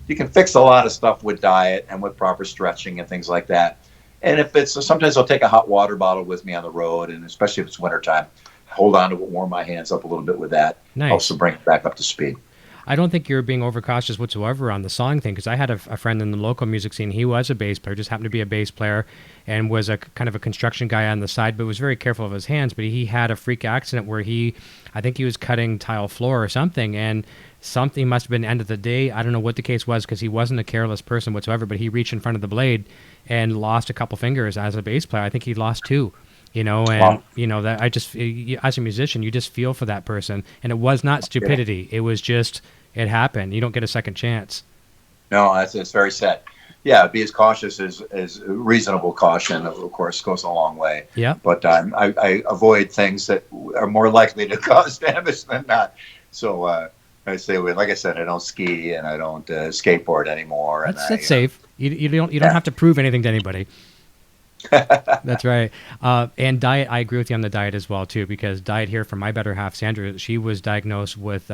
you can fix a lot of stuff with diet and with proper stretching and things like that. And sometimes I'll take a hot water bottle with me on the road, and especially if it's wintertime, hold on to it, warm my hands up a little bit with that. Nice. Also bring it back up to speed. I don't think you're being overcautious whatsoever on the song thing, because I had a friend in the local music scene. He was a bass player, just happened to be a bass player, and was a kind of a construction guy on the side, but was very careful of his hands. But he had a freak accident where I think he was cutting tile floor or something, and something must have been end of the day. I don't know what the case was, because he wasn't a careless person whatsoever, but he reached in front of the blade and lost a couple fingers as a bass player. I think he lost 2. Wow. That I just, as a musician, you just feel for that person. And it was not stupidity. It was just, it happened. You don't get a second chance. No, it's very sad. Yeah, be as cautious as reasonable caution, of course, goes a long way. Yeah. But I avoid things that are more likely to cause damage than not. So I stay away. Like I said, I don't ski and I don't skateboard anymore. That's safe. You don't have to prove anything to anybody. That's right. And diet, I agree with you on the diet as well too, because diet here for my better half, Sandra, she was diagnosed with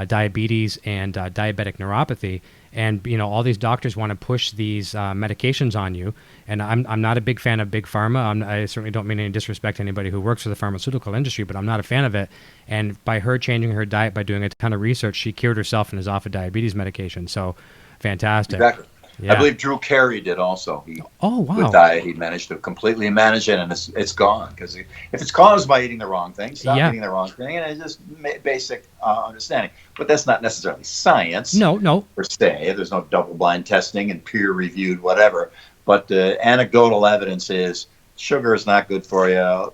diabetes and diabetic neuropathy, and all these doctors want to push these medications on you, and I'm not a big fan of big pharma. I certainly don't mean any disrespect to anybody who works for the pharmaceutical industry, but I'm not a fan of it. And by her changing her diet, by doing a ton of research, she cured herself and is off of diabetes medication. So fantastic. Exactly. Yeah. I believe Drew Carey did also. Wow. With diet, he managed to completely manage it, and it's gone. Because if it's caused by eating the wrong thing, stop eating the wrong thing, and it's just basic understanding. But that's not necessarily science. No. Per se, there's no double-blind testing and peer-reviewed whatever. But the anecdotal evidence is sugar is not good for you.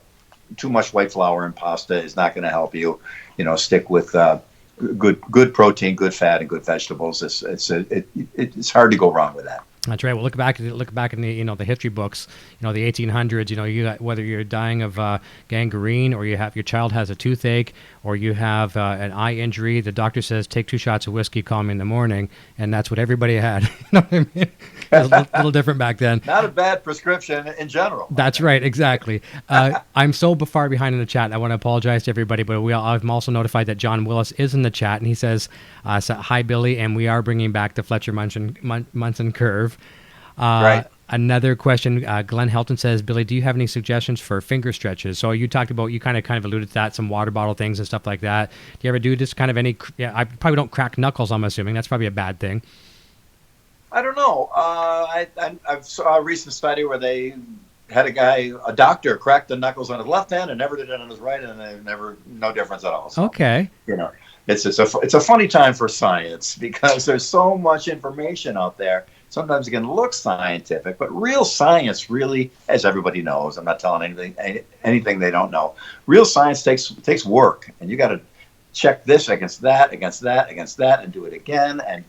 Too much white flour in pasta is not going to help you. Stick with good protein, good fat, and good vegetables. It's hard to go wrong with that. That's right. Well, look back in the the history books, the 1800s. You got, whether you're dying of gangrene, or your child has a toothache, or you have an eye injury, the doctor says take 2 shots of whiskey, call me in the morning, and that's what everybody had. You know what I mean? It was a little different back then. Not a bad prescription in general. That's right, exactly. I'm so far behind in the chat. I want to apologize to everybody, but I'm also notified that John Willis is in the chat, and he says, "Hi, Billy, and we are bringing back the Fletcher Munson curve." Right. Another question, Glenn Helton says, Billy, do you have any suggestions for finger stretches? So you talked about, you kind of alluded to that, some water bottle things and stuff like that. Do you ever do just kind of any? Yeah, I probably don't crack knuckles, I'm assuming. That's probably a bad thing. I don't know. I saw a recent study where they had a doctor, crack the knuckles on his left hand and never did it on his right, and no difference at all. So, okay. It's a funny time for science, because there's so much information out there. Sometimes it can look scientific, but real science really, as everybody knows, I'm not telling anything they don't know. Real science takes work, and you got to check this against that, and do it again, and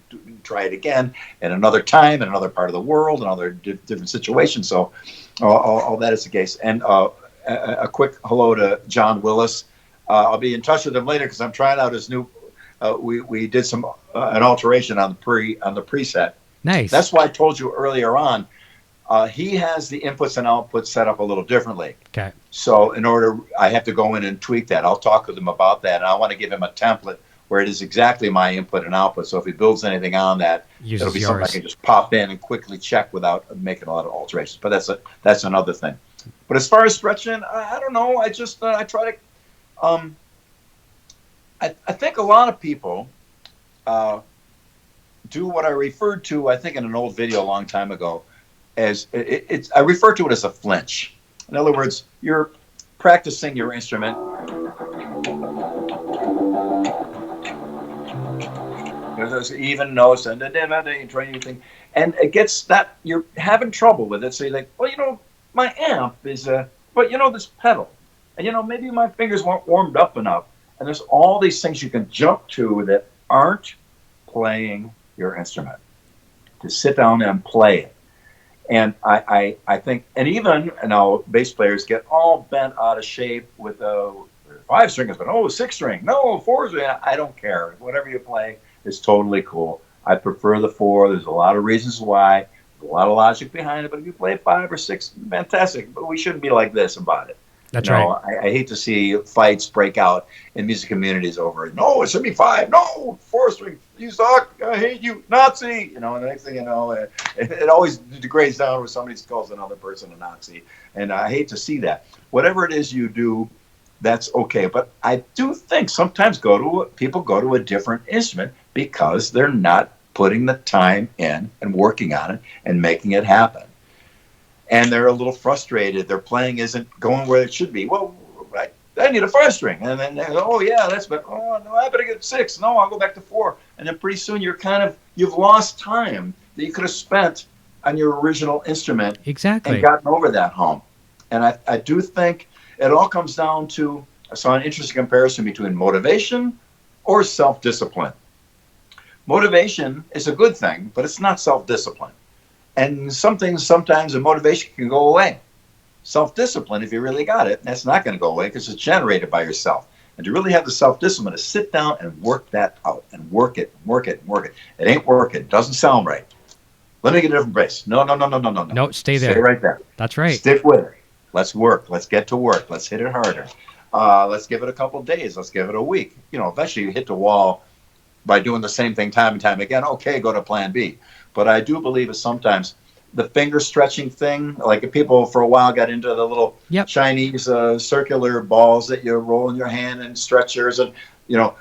try it again in another time, in another part of the world, in other different situations. So all that is the case. And a quick hello to John Willis. I'll be in touch with him later, because I'm trying out his new. We did an alteration on the preset. Nice. That's why I told you earlier on. He has the inputs and outputs set up a little differently. Okay. So I have to go in and tweak that. I'll talk with him about that, and I want to give him a template where it is exactly my input and output. So if he builds anything on that, it'll be something I can just pop in and quickly check without making a lot of alterations. But that's another thing. But as far as stretching, I don't know. I just I try to. I think a lot of people do what I referred to, I think, in an old video a long time ago, as I refer to it as a flinch. In other words, you're practicing your instrument. There's even notes and thing, and it gets that you're having trouble with it. So you're like, well, my amp is but this pedal, and maybe my fingers weren't warmed up enough. And there's all these things you can jump to that aren't playing your instrument. To sit down and play it. And I think, and even bass players get all bent out of shape with a 5-string, but 6-string, no 4-string. I don't care. Whatever you play is totally cool. I prefer the 4. There's a lot of reasons why. There's a lot of logic behind it. But if you play 5 or 6, fantastic. But we shouldn't be like this about it. That's right. I hate to see fights break out in music communities over it. No, it should be 5. No, 4-string. You suck. I hate you, Nazi. And the next thing you know, it always degrades down when somebody calls another person a Nazi. And I hate to see that. Whatever it is you do, that's okay. But I do think sometimes people go to a different instrument because they're not putting the time in and working on it and making it happen. And they're a little frustrated. Their playing isn't going where it should be. Well, I need a 5-string. And then they go, no, I better get 6. No, I'll go back to 4. And then pretty soon you've lost time that you could have spent on your original instrument. Exactly. And gotten over that hump. And I do think it all comes down to, I saw an interesting comparison between motivation or self-discipline. Motivation is a good thing, but it's not self-discipline. And sometimes the motivation can go away. Self-discipline, if you really got it, that's not going to go away because it's generated by yourself. And to really have the self-discipline is sit down and work that out and work it. It ain't working. It doesn't sound right. Let me get a different bass. No. No, stay there. Stay right there. That's right. Stick with it. Let's work. Let's get to work. Let's hit it harder. Let's give it a couple days. Let's give it a week. Eventually you hit the wall by doing the same thing time and time again. Okay, go to plan B. But I do believe that sometimes the finger stretching thing, like if people for a while got into the little Chinese circular balls that you roll in your hand and stretchers, and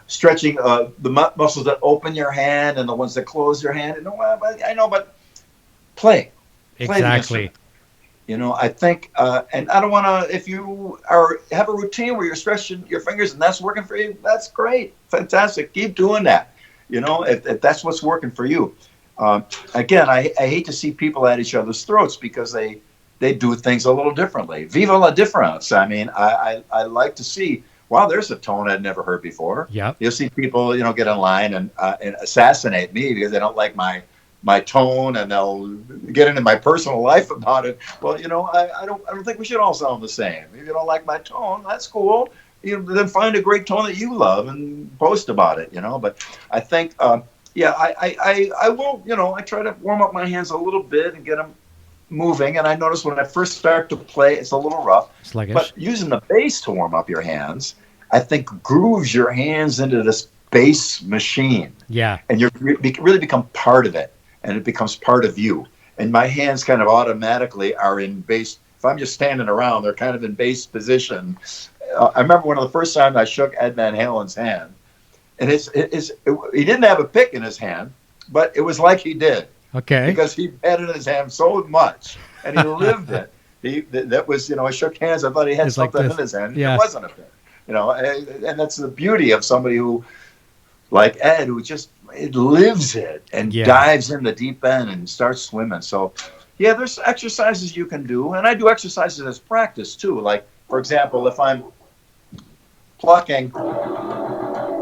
stretching the muscles that open your hand and the ones that close your hand. I know, but play exactly. I think, and I don't want to. If you have a routine where you're stretching your fingers and that's working for you, that's great, fantastic. Keep doing that. If that's what's working for you. Again, I hate to see people at each other's throats because they do things a little differently. Viva la difference. I mean, I like to see wow, there's a tone I'd never heard before. Yep. You'll see people, get online and assassinate me because they don't like my tone, and they'll get into my personal life about it. Well, I don't think we should all sound the same. If you don't like my tone, that's cool. Then find a great tone that you love and post about it. But I think, I will. I try to warm up my hands a little bit and get them moving. And I notice when I first start to play, it's a little rough. Sluggish. But using the bass to warm up your hands, I think grooves your hands into this bass machine. Yeah. And you really become part of it. And it becomes part of you. And my hands kind of automatically are in bass. If I'm just standing around, they're kind of in bass position. I remember one of the first times I shook Ed Van Halen's hand, and he didn't have a pick in his hand, but it was like he did. Okay. Because he had it in his hand so much, and he lived it. That was, I shook hands. I thought he had something in his hand. Yeah. It wasn't a pick. And that's the beauty of somebody who, like Ed, who just lives it and dives in the deep end and starts swimming. So, there's exercises you can do, and I do exercises as practice too. Like, for example, if I'm plucking,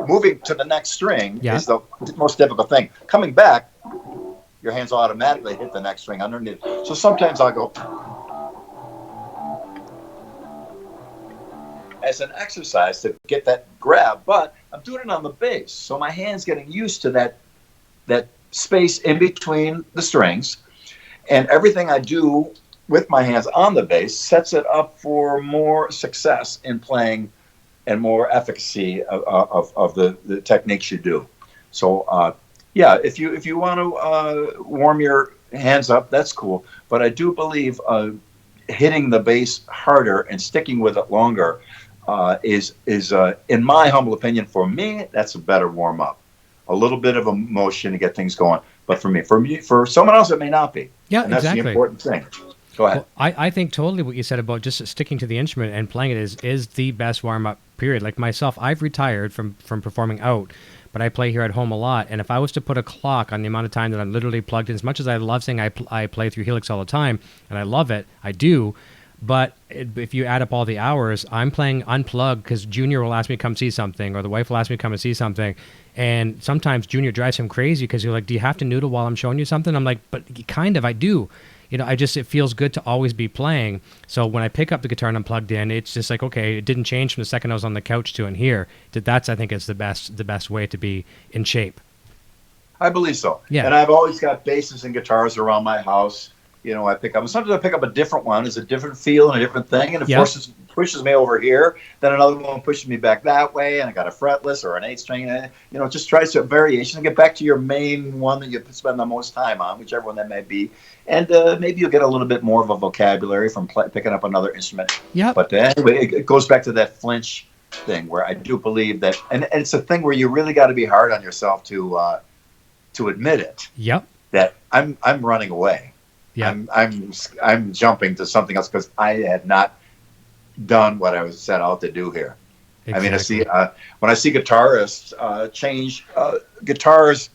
moving to the next string is the most difficult thing. Coming back, your hands automatically hit the next string underneath. So sometimes I'll go as an exercise to get that grab, but I'm doing it on the bass. So my hand's getting used to that space in between the strings, and everything I do with my hands on the bass sets it up for more success in playing and more efficacy of the techniques you do. So, if you want to warm your hands up, that's cool. But I do believe hitting the bass harder and sticking with it longer is in my humble opinion, for me, that's a better warm up. A little bit of emotion to get things going. But for someone else, it may not be. Yeah, and that's exactly. the important thing. Go ahead. Well, I think totally what you said about just sticking to the instrument and playing it is the best warm-up period. Like myself, I've retired from performing out, but I play here at home a lot. And if I was to put a clock on the amount of time that I'm literally plugged in, as much as I love saying I play through Helix all the time, and I love it, I do. But if you add up all the hours, I'm playing unplugged because Junior will ask me to come see something, or the wife will ask me to come and see something. And sometimes Junior drives him crazy because you're like, do you have to noodle while I'm showing you something? I'm like, but kind of, I do. It feels good to always be playing. So when I pick up the guitar and I'm plugged in, it's just like, okay, it didn't change from the second I was on the couch to in here. That's, I think, is the best way to be in shape. I believe so. Yeah. And I've always got basses and guitars around my house. I pick up. Sometimes I pick up a different one. It's a different feel and a different thing, and it pushes me over here. Then another one pushes me back that way, and I got a fretless or an 8-string. It just tries to variation and get back to your main one that you spend the most time on, whichever one that may be. And maybe you'll get a little bit more of a vocabulary from picking up another instrument. Yeah. But anyway, it goes back to that flinch thing where I do believe that, and it's a thing where you really got to be hard on yourself to admit it. Yep. That I'm running away. Yeah. I'm jumping to something else because I had not done what I was set out to do here. Exactly. I mean, when I see guitarists change guitars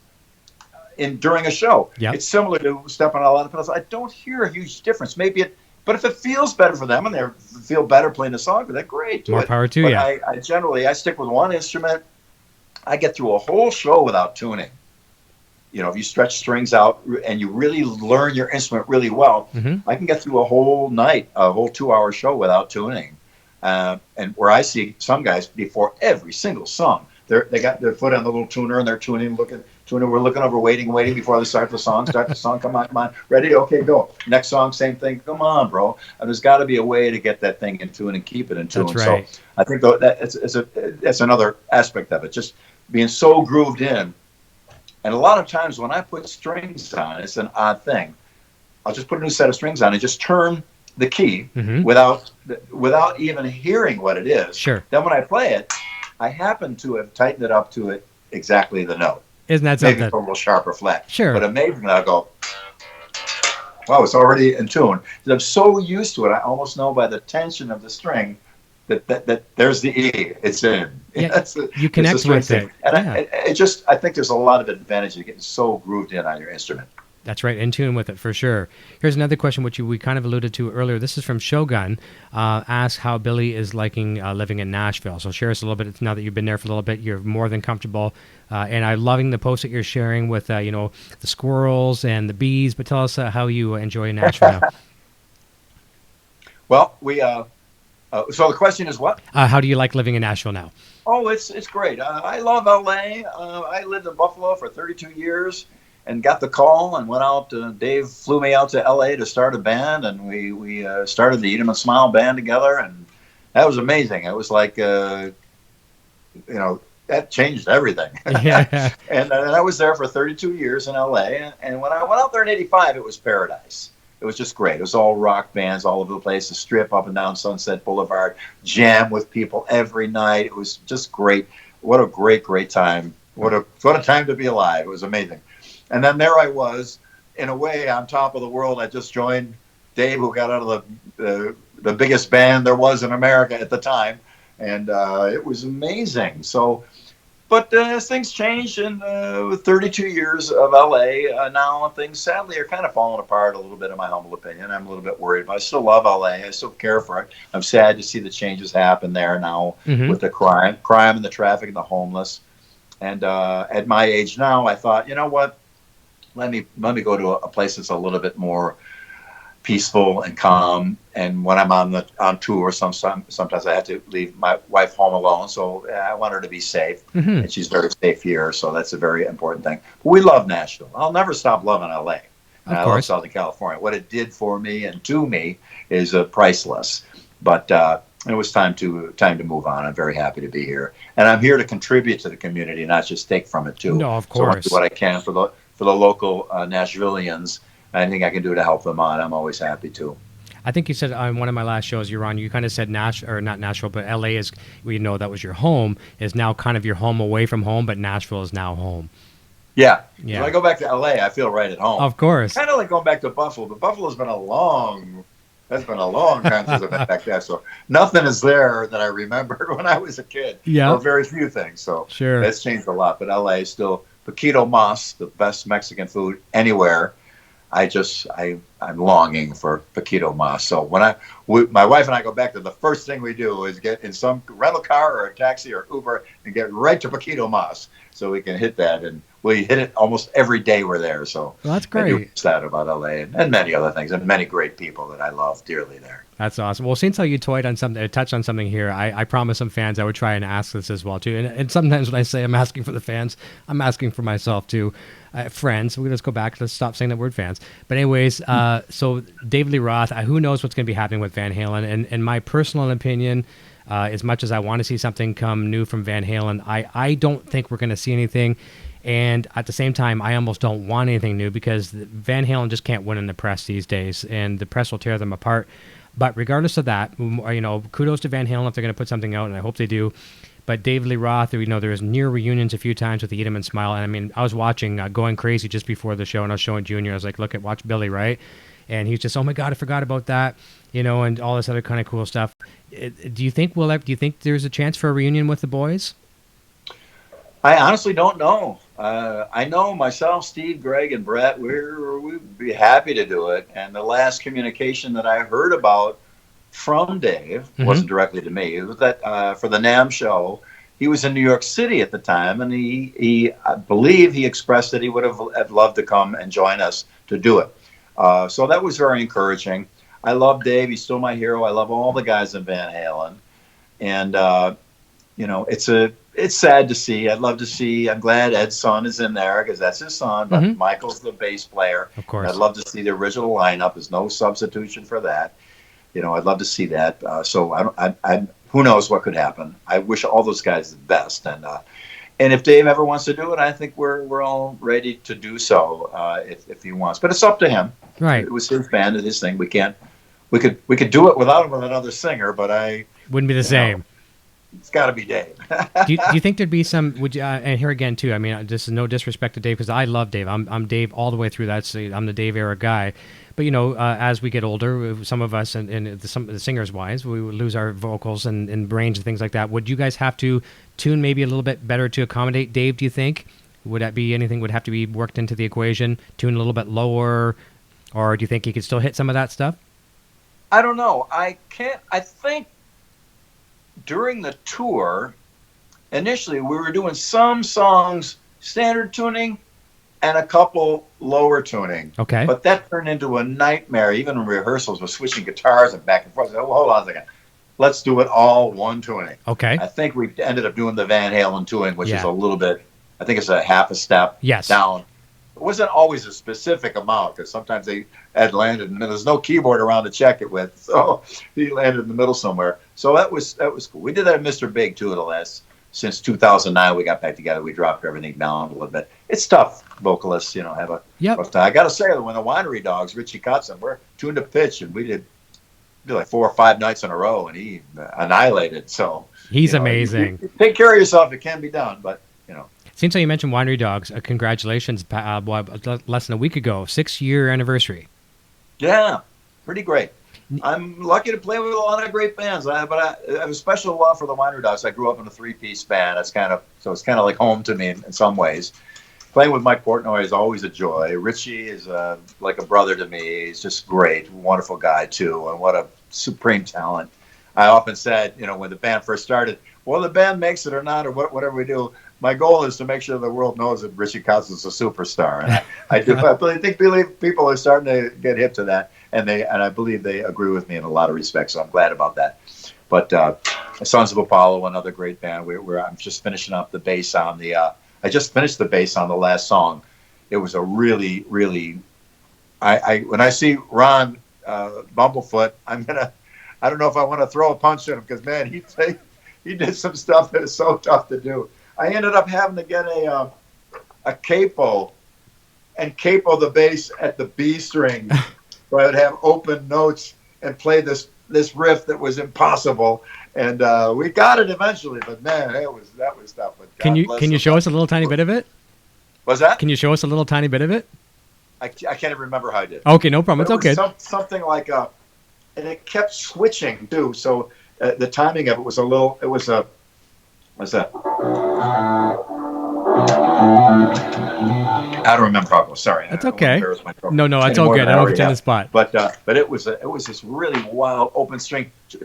during a show, it's similar to stepping on a lot of pedals. I don't hear a huge difference. But if it feels better for them and they feel better playing the song, that's great. More power to you. I generally stick with one instrument. I get through a whole show without tuning. If you stretch strings out and you really learn your instrument really well, I can get through a whole night, a whole 2-hour show without tuning. And where I see some guys before every single song, they got their foot on the little tuner and they're tuning. We're looking over, waiting before they start the song. Come on, ready? Okay, go. Next song, same thing. Come on, bro. And there's got to be a way to get that thing in tune and keep it in tune. That's right. So I think that's another aspect of it. Just being so grooved in. And a lot of times when I put strings on, it's an odd thing. I'll just put a new set of strings on and just turn the key without even hearing what it is. Sure. Then when I play it, I happen to have tightened it up to it exactly the note. Isn't that something? Maybe a little sharp or flat. Sure. But amazingly, I'll go, wow, it's already in tune. I'm so used to it, I almost know by the tension of the string that there's the E. It's in. Yeah, you connect with it. And I think there's a lot of advantage to getting so grooved in on your instrument. That's right, in tune with it for sure. Here's another question, which we kind of alluded to earlier. This is from Shogun. Asks how Billy is liking living in Nashville. So share us a little bit. Now that you've been there for a little bit, you're more than comfortable. And I'm loving the post that you're sharing with, the squirrels and the bees. But tell us how you enjoy Nashville now. Well, so the question is what? How do you like living in Nashville now? Oh, it's great. I love LA. I lived in Buffalo for 32 years. And got the call and went out. Dave flew me out to L.A. to start a band, and we started the Eat 'em and Smile band together, and that was amazing. It was like, that changed everything. Yeah. And I was there for 32 years in L.A. And when I went out there in '85, it was paradise. It was just great. It was all rock bands all over the place. The strip up and down Sunset Boulevard, jam with people every night. It was just great. What a great time. What a time to be alive. It was amazing. And then there I was, in a way, on top of the world. I just joined Dave, who got out of the biggest band there was in America at the time, and it was amazing. So, but as things changed, and with 32 years of LA, now things sadly are kind of falling apart a little bit, in my humble opinion. I'm a little bit worried, but I still love LA. I still care for it. I'm sad to see the changes happen there now with the crime and the traffic and the homeless. And at my age now, I thought, you know what? Let me go to a place that's a little bit more peaceful and calm. And when I'm on tour, sometimes I have to leave my wife home alone. So I want her to be safe, and she's very safe here. So that's a very important thing. But we love Nashville. I'll never stop loving LA. And I love Southern California. What it did for me and to me is priceless. But it was time to move on. I'm very happy to be here, and I'm here to contribute to the community, not just take from it too. No, of course. So I do what I can for the local Nashvillians. Anything I can do to help them on, I'm always happy to. I think you said on one of my last shows you're on, you kind of said not Nashville, but LA is, we know that was your home, is now kind of your home away from home, but Nashville is now home. Yeah. When I go back to LA, I feel right at home. Of course. Kind of like going back to Buffalo, but Buffalo's been a long time since I've been back there. So nothing is there that I remembered when I was a kid. Yeah. Or very few things. So sure, that's changed a lot. But LA is still Paquito Mas, the best Mexican food anywhere. I'm longing for Paquito Mas. So when my wife and I go back there, the first thing we do is get in some rental car or a taxi or Uber and get right to Paquito Mas so we can hit that. And we hit it almost every day we're there. So well, that's great. I do miss that about LA and many other things and many great people that I love dearly there. That's awesome. Well, since you touched on something here, I promised some fans I would try and ask this as well too. And sometimes when I say I'm asking for the fans, I'm asking for myself too. Friends, let's go back. Let's stop saying that word fans. But anyways, so Lee Roth, who knows what's going to be happening with Van Halen? And my personal opinion, as much as I want to see something come new from Van Halen, I don't think we're going to see anything. And at the same time, I almost don't want anything new because Van Halen just can't win in the press these days, and the press will tear them apart. But regardless of that, kudos to Van Halen if they're going to put something out, and I hope they do. But Lee Roth, there was near reunions a few times with the Eat 'em and Smile. And I mean, I was watching Going Crazy just before the show, and I was showing Junior. I was like, watch Billy, right? And he's just, oh my God, I forgot about that, and all this other kind of cool stuff. Do you think there's a chance for a reunion with the boys? I honestly don't know. I know myself, Steve, Greg, and Brett, we'd be happy to do it. And the last communication that I heard about from Dave wasn't directly to me. It was that for the Namm show, he was in New York City at the time, and he I believe he expressed that he would have loved to come and join us to do it. So that was very encouraging. I love Dave. He's still my hero. I love all the guys in Van Halen. And, it's sad to see. I'd love to see. I'm glad Ed's son is in there because that's his son. But Michael's the bass player. Of course. I'd love to see the original lineup. There's no substitution for that. I'd love to see that. So who knows what could happen. I wish all those guys the best. And if Dave ever wants to do it, I think we're all ready to do so if he wants. But it's up to him. Right. It was his band and his thing. We could do it without him with another singer, but wouldn't be the same. It's got to be Dave. do you think there'd be some? Would you? And here again too. I mean, this is no disrespect to Dave because I love Dave. I'm Dave all the way through. I'm the Dave era guy. But as we get older, some of us and some of the singers wise, we would lose our vocals and range and things like that. Would you guys have to tune maybe a little bit better to accommodate Dave? Do you think? Would that be anything would have to be worked into the equation? Tune a little bit lower, or do you think he could still hit some of that stuff? I don't know. I think during the tour, initially we were doing some songs standard tuning and a couple lower tuning. Okay. But that turned into a nightmare. Even in rehearsals, with switching guitars and back and forth. I said, well, hold on a second. Let's do it all one tuning. Okay. I think we ended up doing the Van Halen tuning, which is a little bit, I think it's a half a step down. It wasn't always a specific amount, because sometimes they had landed, and there's no keyboard around to check it with. So he landed in the middle somewhere. So that was cool. We did that at Mr. Big, too, since 2009, we got back together. We dropped everything down a little bit. It's tough, vocalists, have a rough time. I got to say, when the Winery Dogs, Richie Kotzen, we're tuned to pitch, and we did like 4 or 5 nights in a row, and he annihilated. So he's amazing. You take care of yourself. It can be done, but, Seems like you mentioned Winery Dogs. Congratulations, less than a week ago, 6-year anniversary. Yeah, pretty great. I'm lucky to play with a lot of great bands, but I have a special love for the Winery Dogs. I grew up in a 3-piece band. It's kind of like home to me in some ways. Playing with Mike Portnoy is always a joy. Richie is like a brother to me. He's just great, wonderful guy too, and what a supreme talent. I often said, when the band first started, well, the band makes it or not, or whatever we do, my goal is to make sure the world knows that Richie Kotzen is a superstar. And I think people are starting to get hip to that. And I believe they agree with me in a lot of respects, so I'm glad about that. But Sons of Apollo, another great band. I'm just finishing up the bass on the. I just finished the bass on the last song. It was a really, really. When I see Ron Bumblefoot, I don't know if I want to throw a punch at him, because man, he did some stuff that is so tough to do. I ended up having to get a capo and capo the bass at the B string. So I would have open notes and play this riff that was impossible, and we got it eventually. But man, that was tough. But can you show us a little tiny bit of it? What's that? Can you show us a little tiny bit of it? I can't even remember how I did. Okay, no problem. It's okay. Something like and it kept switching too. So the timing of it was a little. It was a. What's that? I don't remember how it was. Sorry. That's okay. No, it's all good. I don't put you on the spot. But it was this really wild open string. I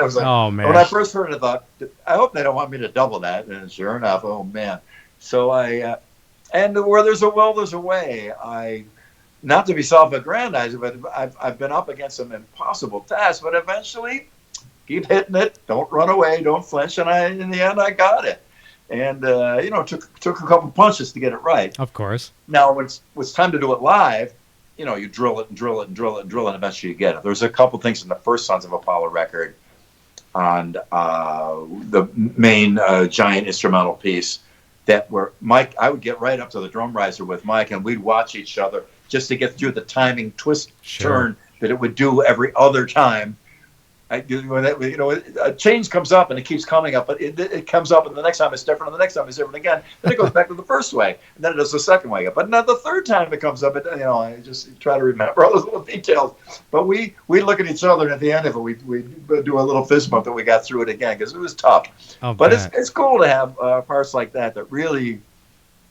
was like, oh man! When I first heard it, I thought, I hope they don't want me to double that. And sure enough, oh man! So and where there's a will, there's a way. Not to be self-aggrandizing, but I've been up against some impossible tasks, but eventually, keep hitting it. Don't run away. Don't flinch. And in the end, I got it. And took a couple punches to get it right. Of course. Now, when it's time to do it live, you drill it and drill it and drill it and drill it, and eventually you get it. There's a couple things in the first Sons of Apollo record on the main giant instrumental piece that were Mike. I would get right up to the drum riser with Mike, and we'd watch each other just to get through the timing twist turn that it would do every other time. A change comes up and it keeps coming up, but it comes up and the next time it's different, and the next time it's different again. Then it goes back to the first way, and then it does the second way. But now the third time it comes up, I just try to remember all those little details. But we look at each other, and at the end of it, we do a little fist bump that we got through it again, because it was tough. But it's cool to have parts like that really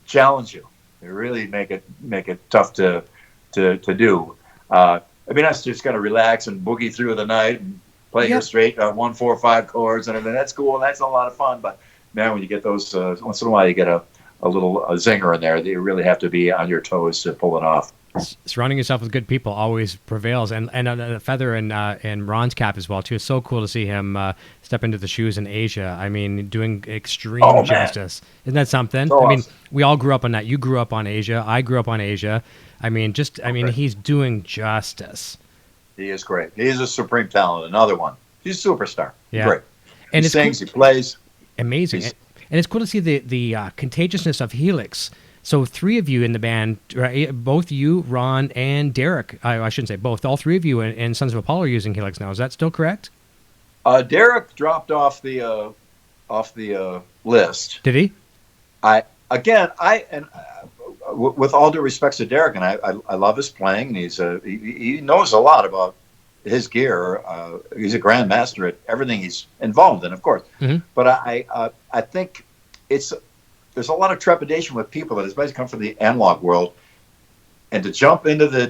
challenge you. They really make it tough to do. That's just got to relax and boogie through the night and play your straight 1, 4, 5 chords and everything. That's cool, and that's a lot of fun. But man, when you get those once in a while, you get a little zinger in there. You really have to be on your toes to pull it off. Surrounding yourself with good people always prevails, and a feather in Ron's cap as well too. It's so cool to see him step into the shoes in Asia. I mean, doing extreme justice. Isn't that something? So awesome. We all grew up on that. You grew up on Asia. I grew up on Asia. He's doing justice. He is great. He is a supreme talent. Another one. He's a superstar. Yeah. Great. And he sings. He plays. Amazing. And it's cool to see the contagiousness of Helix. So 3 of you in the band, right? Both you, Ron, and Derek. I shouldn't say both. All 3 of you and Sons of Apollo are using Helix now. Is that still correct? Derek dropped off the list. Did he? With all due respects to Derek, and I love his playing, and he knows a lot about his gear. He's a grandmaster at everything he's involved in, of course. Mhm. But I think there's a lot of trepidation with people that especially come from the analog world, and to jump into the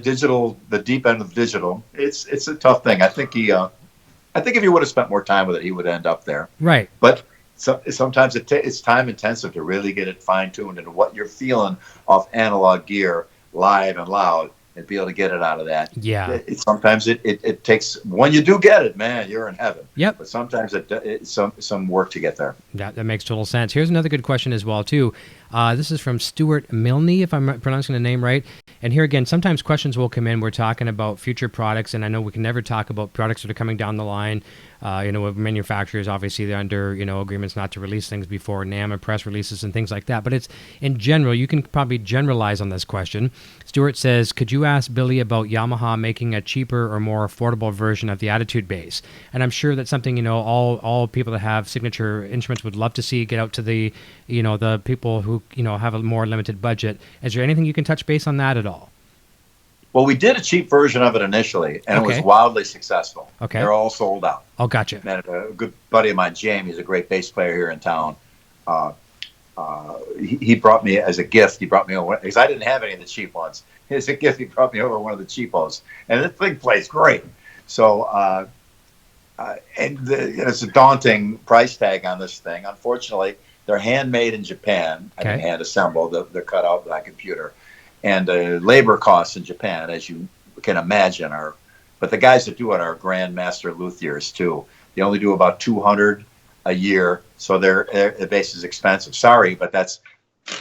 deep end of digital, it's a tough thing. I think if he would have spent more time with it, he would end up there. Right. But sometimes it's time intensive to really get it fine tuned into what you're feeling off analog gear, live and loud, and be able to get it out of that. Yeah. Sometimes it takes, when you do get it, man, you're in heaven. Yep. But sometimes it's some work to get there. That makes total sense. Here's another good question as well, too. This is from Stuart Milne, if I'm pronouncing the name right. And here again, sometimes questions will come in. We're talking about future products, and I know we can never talk about products that are coming down the line. With manufacturers, obviously, they're under, agreements not to release things before NAMM and press releases and things like that. But it's, in general, you can probably generalize on this question. Stuart says, could you ask Billy about Yamaha making a cheaper or more affordable version of the Attitude bass? And I'm sure that's something, all people that have signature instruments would love to see get out to the, the people who, have a more limited budget. Is there anything you can touch base on that at all? Well, we did a cheap version of it initially, and it was wildly successful. Okay. They're all sold out. Oh, gotcha. And a good buddy of mine, Jamie, is a great bass player here in town. He brought me as a gift. He brought me over, because I didn't have any of the cheap ones. As a gift, he brought me over one of the cheapos, and this thing plays great. So, it's a daunting price tag on this thing. Unfortunately, they're handmade in Japan. I mean, hand assembled. They're cut out by computer, and labor costs in Japan, as you can imagine, are. But the guys that do it are grandmaster luthiers too. They only do about 200 a year, so their bass is expensive. Sorry, but that's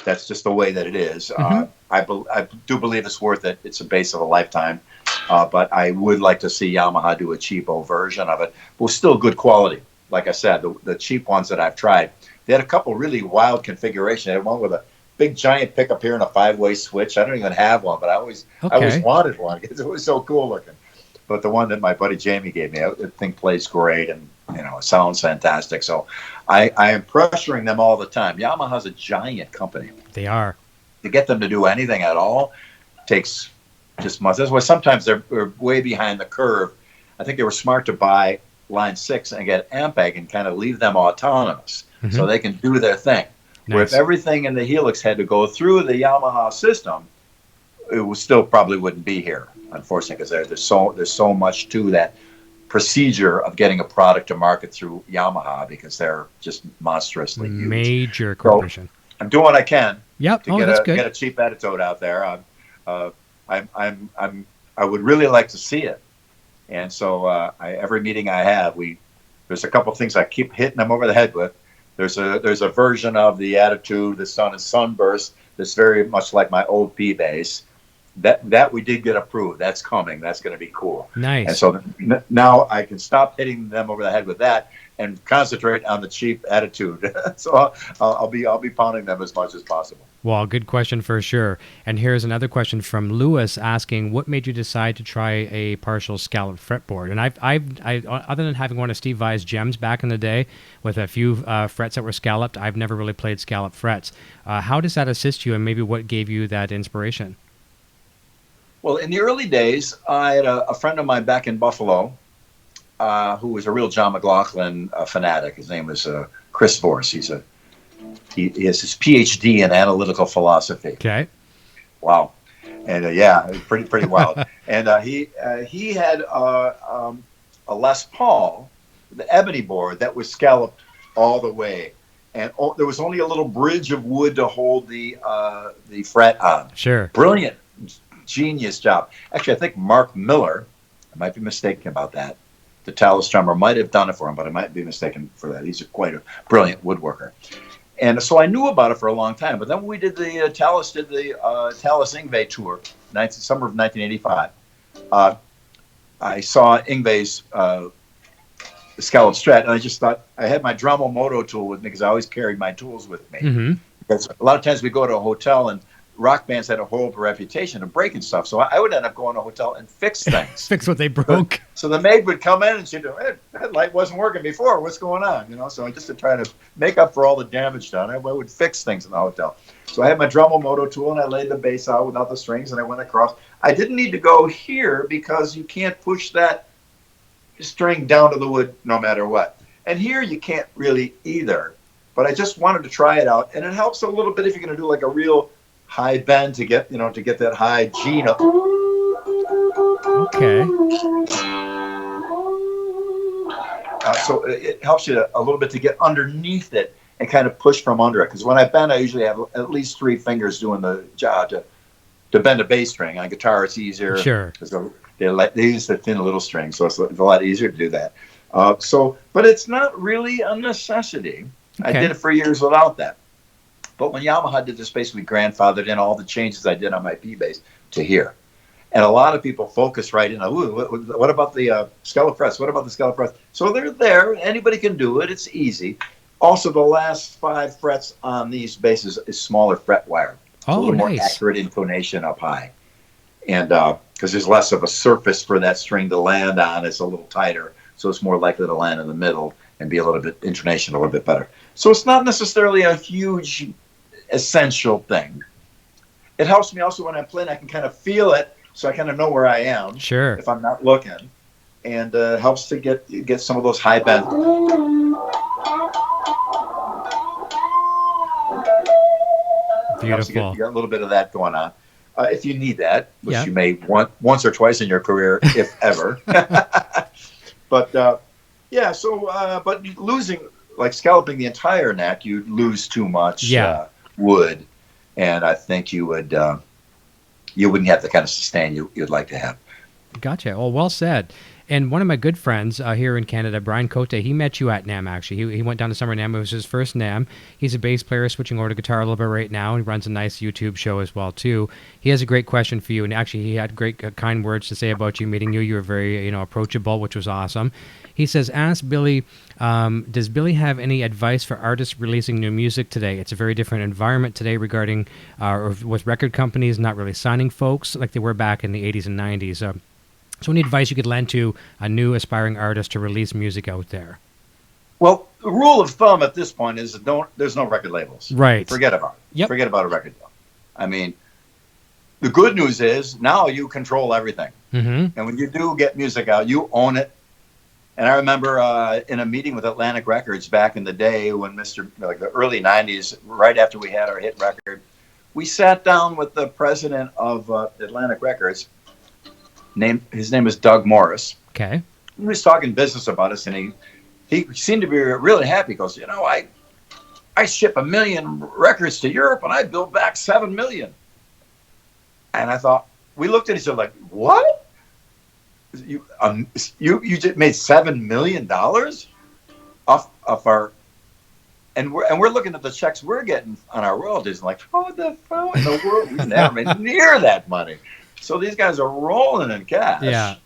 just the way that it is. Mm-hmm. I do believe it's worth it. It's a bass of a lifetime. But I would like to see Yamaha do a cheapo version of it, but still good quality. Like I said, the cheap ones that I've tried, they had a couple really wild configurations. They had one with a big giant pickup here and a 5-way switch. I don't even have one, but I always wanted one because it was so cool looking. But the one that my buddy Jamie gave me, the thing plays great and it sounds fantastic. So I am pressuring them all the time. Yamaha's a giant company. They are. To get them to do anything at all takes just months. That's why sometimes they're way behind the curve. I think they were smart to buy Line 6 and get Ampeg and kind of leave them autonomous so they can do their thing. Nice. Where if everything in the Helix had to go through the Yamaha system, it was still probably wouldn't be here, unfortunately, because there's so much to that procedure of getting a product to market through Yamaha because they're just monstrously huge. Major corporation. So I'm doing what I can to get a cheap Attitude out there. I would really like to see it, and so every meeting I have, there's a couple of things I keep hitting them over the head with. There's a version of the Attitude, the Sun and Sunburst, that's very much like my old P bass. That we did get approved. That's coming. That's going to be cool. Nice. And so now I can stop hitting them over the head with that and concentrate on the cheap Attitude. So I'll be pounding them as much as possible. Well, good question for sure. And here's another question from Lewis asking, what made you decide to try a partial scalloped fretboard? And I other than having one of Steve Vai's Gems back in the day with a few frets that were scalloped, I've never really played scalloped frets. How does that assist you, and maybe what gave you that inspiration? Well, in the early days, I had a friend of mine back in Buffalo who was a real John McLaughlin fanatic. His name was Chris Vorse. He has his PhD in analytical philosophy. Okay. Wow. And pretty wild. And he had a Les Paul, the ebony board that was scalloped all the way, and there was only a little bridge of wood to hold the fret on. Sure. Brilliant, genius job. Actually, I think Mark Miller, I might be mistaken about that. The Talus drummer might have done it for him, but I might be mistaken for that. He's quite a brilliant woodworker. And so I knew about it for a long time. But then when we did the Talus Yngwie tour, summer of 1985, I saw Yngwie's scallop strat, and I just thought, I had my Dremel Moto tool with me because I always carried my tools with me. Mm-hmm. Because a lot of times we go to a hotel and rock bands had a horrible reputation of breaking stuff. So I would end up going to a hotel and fix things. Fix what they broke. So the maid would come in and she'd go, hey, that light wasn't working before. What's going on? So just to try to make up for all the damage done, I would fix things in the hotel. So I had my Dremel Moto tool and I laid the bass out without the strings and I went across. I didn't need to go here because you can't push that string down to the wood no matter what. And here you can't really either. But I just wanted to try it out, and it helps a little bit if you're going to do like a real high bend to get that high G note. Okay. So it helps you a little bit to get underneath it and kind of push from under it. Because when I bend, I usually have at least 3 fingers doing the job to bend a bass string. On guitar, it's easier. Sure. They use the thin little string, so it's a lot easier to do that. But it's not really a necessity. Okay. I did it for years without that. But when Yamaha did this, basically grandfathered in all the changes I did on my P bass to here. And a lot of people focus right in, what about the scallop frets? What about the scallop frets? So they're there. Anybody can do it. It's easy. Also, the last 5 frets on these basses is smaller fret wire. Oh, a little nice. More accurate intonation up high. And because there's less of a surface for that string to land on, it's a little tighter. So it's more likely to land in the middle and be a little bit, intonation a little bit better. So it's not necessarily a huge essential thing. It helps me also when I'm playing, I can kind of feel it, so I kind of know where I am. Sure. If I'm not looking. And helps to get some of those high bends. Beautiful. Get a little bit of that going on. If you need that, which you may want once or twice in your career, if ever. But but losing, like scalloping the entire neck, you'd lose too much wood, and I think you wouldn't have the kind of sustain you'd like to have. Gotcha. Well said. And one of my good friends here in Canada, Brian Cote, he met you at NAMM, actually. He went down to Summer Namm. It was his first NAMM. He's a bass player, switching over to guitar a little bit right now. He runs a nice YouTube show as well, too. He has a great question for you, and actually he had great kind words to say about you meeting you. You were very approachable, which was awesome. He says, ask Billy, does Billy have any advice for artists releasing new music today? It's a very different environment today regarding with record companies not really signing folks like they were back in the 80s and 90s. So any advice you could lend to a new aspiring artist to release music out there? Well, the rule of thumb at this point is there's no record labels. Right. Forget about it. Yep. Forget about a record deal. I mean, the good news is now you control everything. Mm-hmm. And when you do get music out, you own it. And I remember in a meeting with Atlantic Records back in the day when the early 90s, right after we had our hit record, we sat down with the president of Atlantic Records. His name is Doug Morris. Okay. He was talking business about us, and he seemed to be really happy. He goes, I ship 1 million records to Europe, and I build back 7 million. And I thought, we looked at each other like, what? You just made $7 million off our, and we're looking at the checks we're getting on our royalties, and like, how in the world? We never made near that money. So these guys are rolling in cash. Yeah.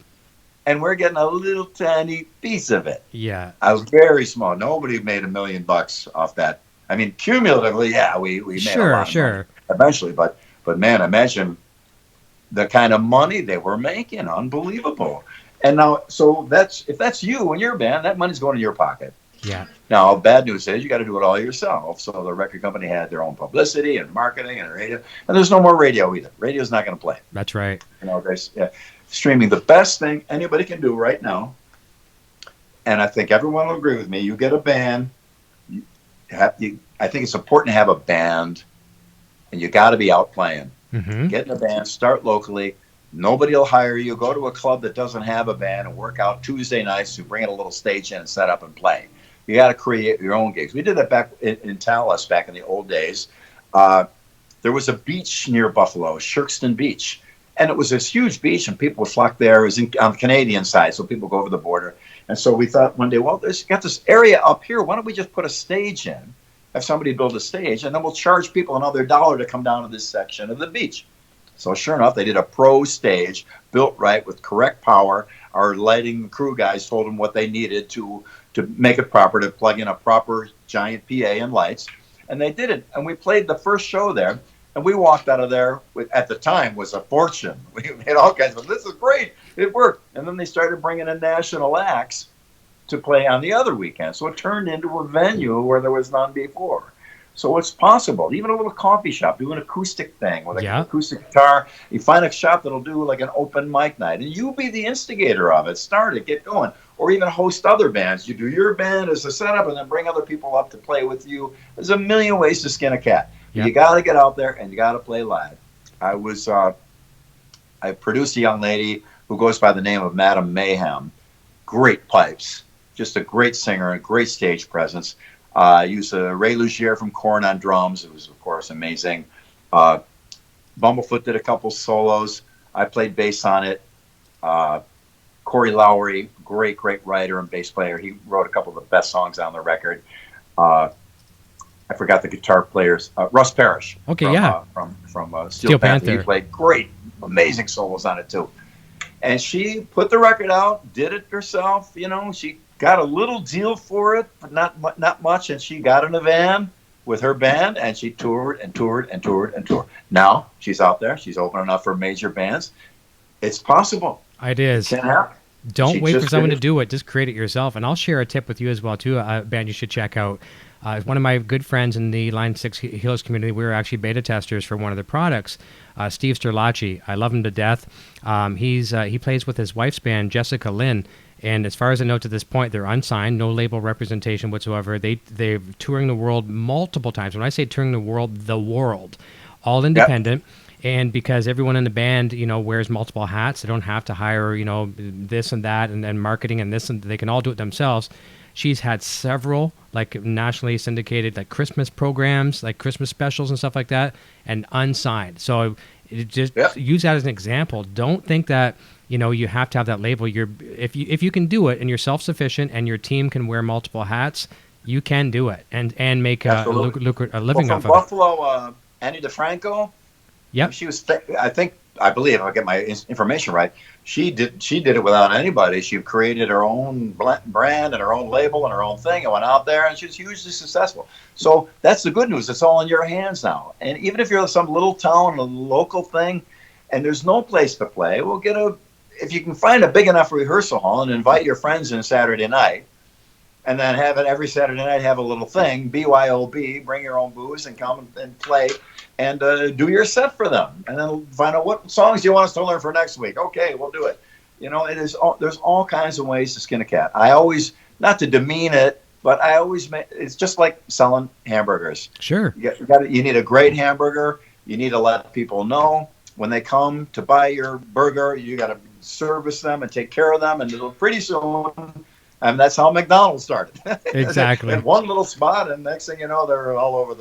And we're getting a little tiny piece of it. Yeah. I was very small. Nobody made $1 million off that. I mean, cumulatively, we made a lot of money eventually. But man, imagine the kind of money they were making. Unbelievable. And now, so if that's you and your band, that money's going in your pocket. Yeah. Now, bad news is you got to do it all yourself. So the record company had their own publicity and marketing and radio, and there's no more radio either. Radio's not going to play. That's right. Streaming, the best thing anybody can do right now, and I think everyone will agree with me. You get a band. I think it's important to have a band, and you got to be out playing. Mm-hmm. Get in a band. Start locally. Nobody will hire you. Go to a club that doesn't have a band and work out Tuesday nights to bring in a little stage in and set up and play. You got to create your own gigs. We did that back in Tallis back in the old days. There was a beach near Buffalo, Shirkston Beach, and it was this huge beach, and people would flock there. It was on the Canadian side, so people go over the border. And so we thought one day, well, there's got this area up here. Why don't we just put a stage in, have somebody build a stage, and then we'll charge people another $1 to come down to this section of the beach. So sure enough, they did a pro stage, built right with correct power. Our lighting crew guys told them what they needed to make it proper, to plug in a proper giant PA and lights. And they did it. And we played the first show there. And we walked out of there with, at the time, was a fortune. We made all kinds of, this is great. It worked. And then they started bringing in national acts to play on the other weekend. So it turned into a venue where there was none before. So it's possible. Even a little coffee shop, do an acoustic thing with an acoustic guitar. You find a shop that'll do like an open mic night, and you be the instigator of it. Start it, get going. or even host other bands. You do your band as a setup and then bring other people up to play with you. There's a million ways to skin a cat. Yep. You got to get out there and you got to play live. I produced a young lady who goes by the name of Madam Mayhem. Great pipes, just a great singer and great stage presence. I used Ray Lugiere from Korn on drums. It was, of course, amazing. Bumblefoot did a couple solos. I played bass on it. Corey Lowry, great writer and bass player. He wrote a couple of the best songs on the record. I forgot the guitar players. Russ Parrish. Okay, from Steel Panther. He played great, amazing solos on it too. And she put the record out, did it herself. You know, she got a little deal for it, but not much. And she got in a van with her band, and she toured and toured and toured and toured. Now she's out there. She's opening up for major bands. It's possible. It is. It can happen. Don't wait for someone to do it. Just create it yourself. And I'll share a tip with you as well, too, a band you should check out. One of my good friends in the Line 6 Helix community, we were actually beta testers for one of their products, Steve Sterlacci. I love him to death. He plays with his wife's band, Jessica Lynn. And as far as I know to this point, they're unsigned, no label representation whatsoever. They're touring the world multiple times. When I say touring the world, all independent. Yep. And because everyone in the band, you know, wears multiple hats, they don't have to hire, you know, this and that and marketing and this, and they can all do it themselves. She's had several, like, nationally syndicated, like, Christmas programs, like Christmas specials and stuff like that, and unsigned. So just use that as an example. Don't think that, you know, you have to have that label. If you can do it and you're self-sufficient and your team can wear multiple hats, you can do it and make a living off of it. Buffalo, Annie DeFranco. Yep. She was, I believe, if I get my information right, she did it without anybody. She created her own brand and her own label and her own thing and went out there, and she was hugely successful. So that's the good news. It's all in your hands now. And even if you're some little town, a local thing, and there's no place to play, if you can find a big enough rehearsal hall and invite your friends in Saturday night, and then have it every Saturday night, have a little thing, BYOB, bring your own booze and come and play. And do your set for them, and then find out what songs you want us to learn for next week. Okay, we'll do it. You know, there's all kinds of ways to skin a cat. I always, not to demean it, but it's just like selling hamburgers. Sure. You need a great hamburger. You need to let people know when they come to buy your burger. You got to service them and take care of them, and pretty soon. And that's how McDonald's started. Exactly. In one little spot, and next thing you know, they're all over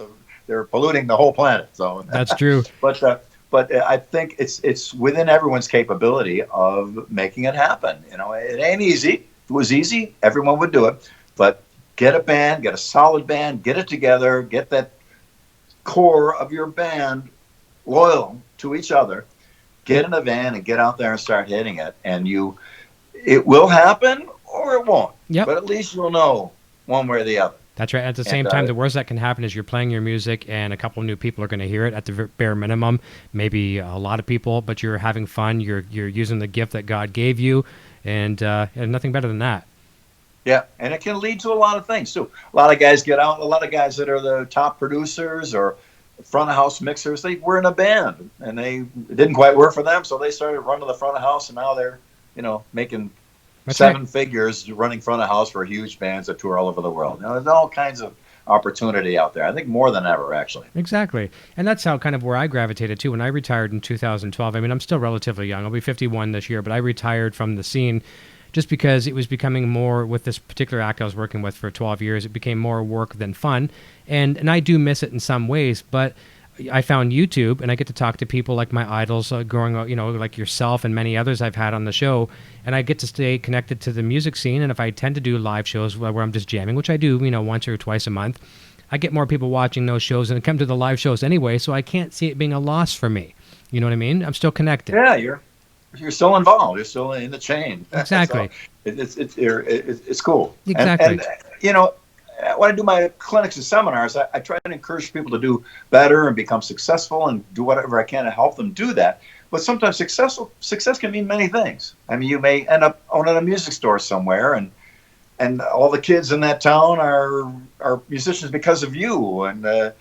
they're polluting the whole planet. So that's true. But I think it's within everyone's capability of making it happen. You know, it ain't easy. If it was easy, everyone would do it. But get a band, get a solid band, get it together, get that core of your band loyal to each other. Get in a van and get out there and start hitting it. And it will happen or it won't. Yep. But at least you'll know one way or the other. That's right. At the same time, the worst that can happen is you're playing your music and a couple of new people are going to hear it at the bare minimum. Maybe a lot of people, but you're having fun. You're using the gift that God gave you, and nothing better than that. Yeah, and it can lead to a lot of things too. A lot of guys get out. A lot of guys that are the top producers or front of house mixers, they were in a band and it didn't quite work for them, so they started running the front of house, and now they're making seven figures running front of house for huge bands that tour all over the world. There's all kinds of opportunity out there. I think more than ever, actually. Exactly. And that's how kind of where I gravitated to when I retired in 2012. I mean, I'm still relatively young. I'll be 51 this year, but I retired from the scene just because it was becoming more, with this particular act I was working with for 12 years, it became more work than fun. And I do miss it in some ways, but I found YouTube, and I get to talk to people like my idols growing up, like yourself and many others I've had on the show, and I get to stay connected to the music scene. And if I tend to do live shows where I'm just jamming, which I do, once or twice a month, I get more people watching those shows and come to the live shows anyway, so I can't see it being a loss for me. You know what I mean? I'm still connected. Yeah, you're still involved. You're still in the chain. Exactly. So it's cool. Exactly. And when I do my clinics and seminars, I try to encourage people to do better and become successful and do whatever I can to help them do that. But sometimes success can mean many things. I mean, you may end up owning a music store somewhere, and all the kids in that town are musicians because of you. And there's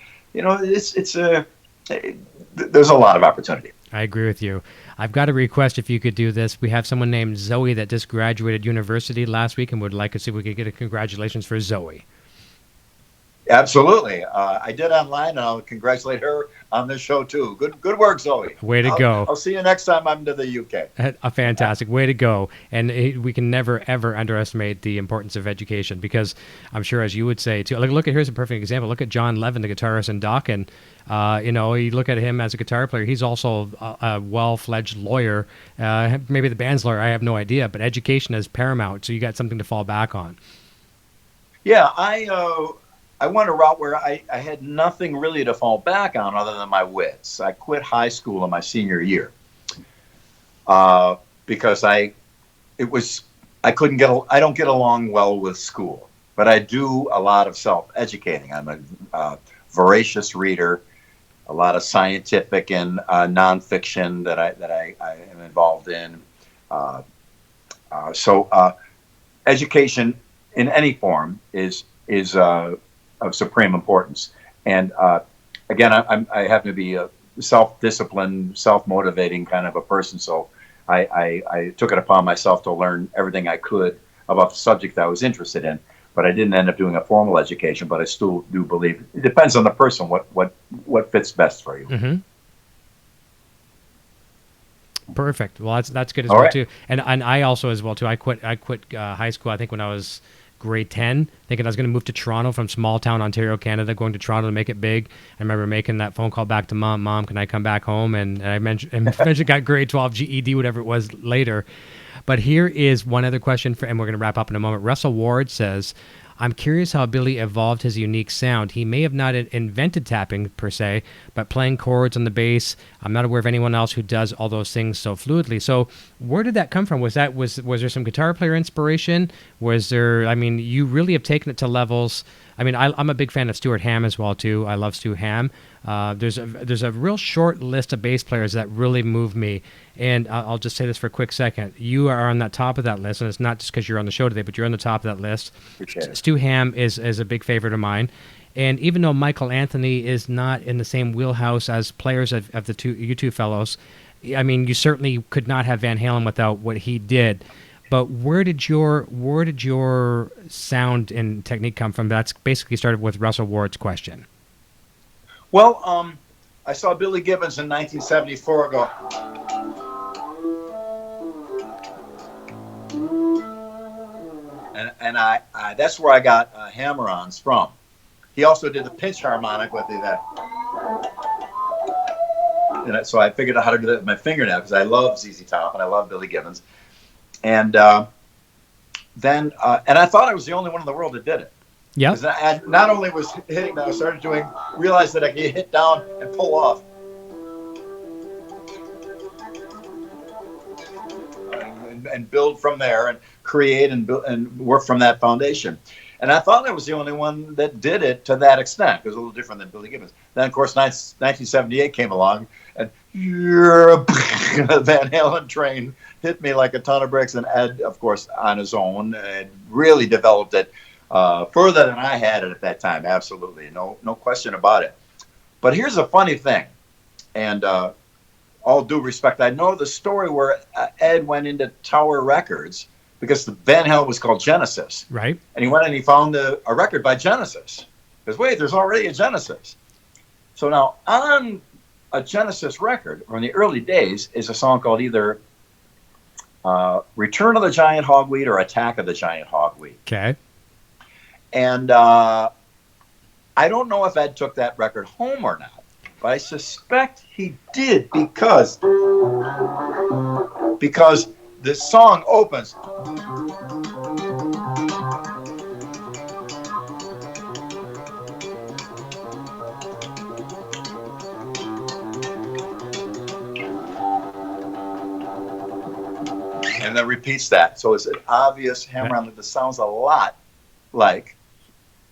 a lot of opportunity. I agree with you. I've got a request if you could do this. We have someone named Zoe that just graduated university last week and would like to see if we could get a congratulations for Zoe. Absolutely. I did online, and I'll congratulate her on this show, too. Good work, Zoe. Way to go. I'll see you next time I'm to the UK. A fantastic way to go. And we can never, ever underestimate the importance of education, because I'm sure, as you would say, too, look at, here's a perfect example. Look at John Levin, the guitarist in Dokken. You look at him as a guitar player. He's also a well-fledged lawyer, maybe the band's lawyer. I have no idea, but education is paramount, so you got something to fall back on. Yeah, I went a route where I had nothing really to fall back on other than my wits. I quit high school in my senior year because I don't get along well with school, but I do a lot of self-educating. I'm a voracious reader, a lot of scientific and nonfiction that I am involved in. So education in any form is of supreme importance. And again, I happen to be a self-disciplined, self-motivating kind of a person. So I took it upon myself to learn everything I could about the subject I was interested in. But I didn't end up doing a formal education. But I still do believe it depends on the person what fits best for you. Mm-hmm. Perfect. Well, that's good as All well right. too. And I also as well too. I quit high school. I think when I was grade 10, thinking I was going to move to Toronto from small town Ontario, Canada, going to Toronto to make it big. I remember making that phone call back to Mom, can I come back home? And I eventually got grade 12 GED, whatever it was later. But here is one other question, and we're going to wrap up in a moment. Russell Ward says, I'm curious how Billy evolved his unique sound. He may have not invented tapping per se, but playing chords on the bass. I'm not aware of anyone else who does all those things so fluidly. So where did that come from? Was there some guitar player inspiration? You really have taken it to levels. I mean, I'm a big fan of Stuart Hamm as well too. I love Stu Hamm. There's a real short list of bass players that really move me. And I'll just say this for a quick second. You are on that top of that list, and it's not just because you're on the show today, but you're on the top of that list. Stu Hamm is a big favorite of mine. And even though Michael Anthony is not in the same wheelhouse as players of you two fellows, I mean, you certainly could not have Van Halen without what he did. But where did your sound and technique come from? That's basically started with Russell Ward's question. Well, I saw Billy Gibbons in 1974 go. And I that's where I got hammer-ons from. He also did the pinch harmonic with that. And so I figured out how to do that with my fingernail because I love ZZ Top and I love Billy Gibbons. And then I thought I was the only one in the world that did it. Yeah. Because I not only was hitting, but I started realized that I could hit down and pull off. And build from there and create and build and work from that foundation. And I thought I was the only one that did it to that extent. It was a little different than Billy Gibbons. Then, of course, 1978 came along, and the Van Halen train hit me like a ton of bricks. And Ed, of course, on his own, really developed it further than I had it at that time. Absolutely, no question about it. But here's a funny thing, and all due respect, I know the story where Ed went into Tower Records because the Van Halen was called Genesis. Right. And he went and he found a record by Genesis. Because, wait, there's already a Genesis. So now, on a Genesis record, or in the early days, is a song called either Return of the Giant Hogweed or Attack of the Giant Hogweed. Okay. And I don't know if Ed took that record home or not, but I suspect he did because the song opens. And then repeats that. So it's an obvious hammer-on that sounds a lot like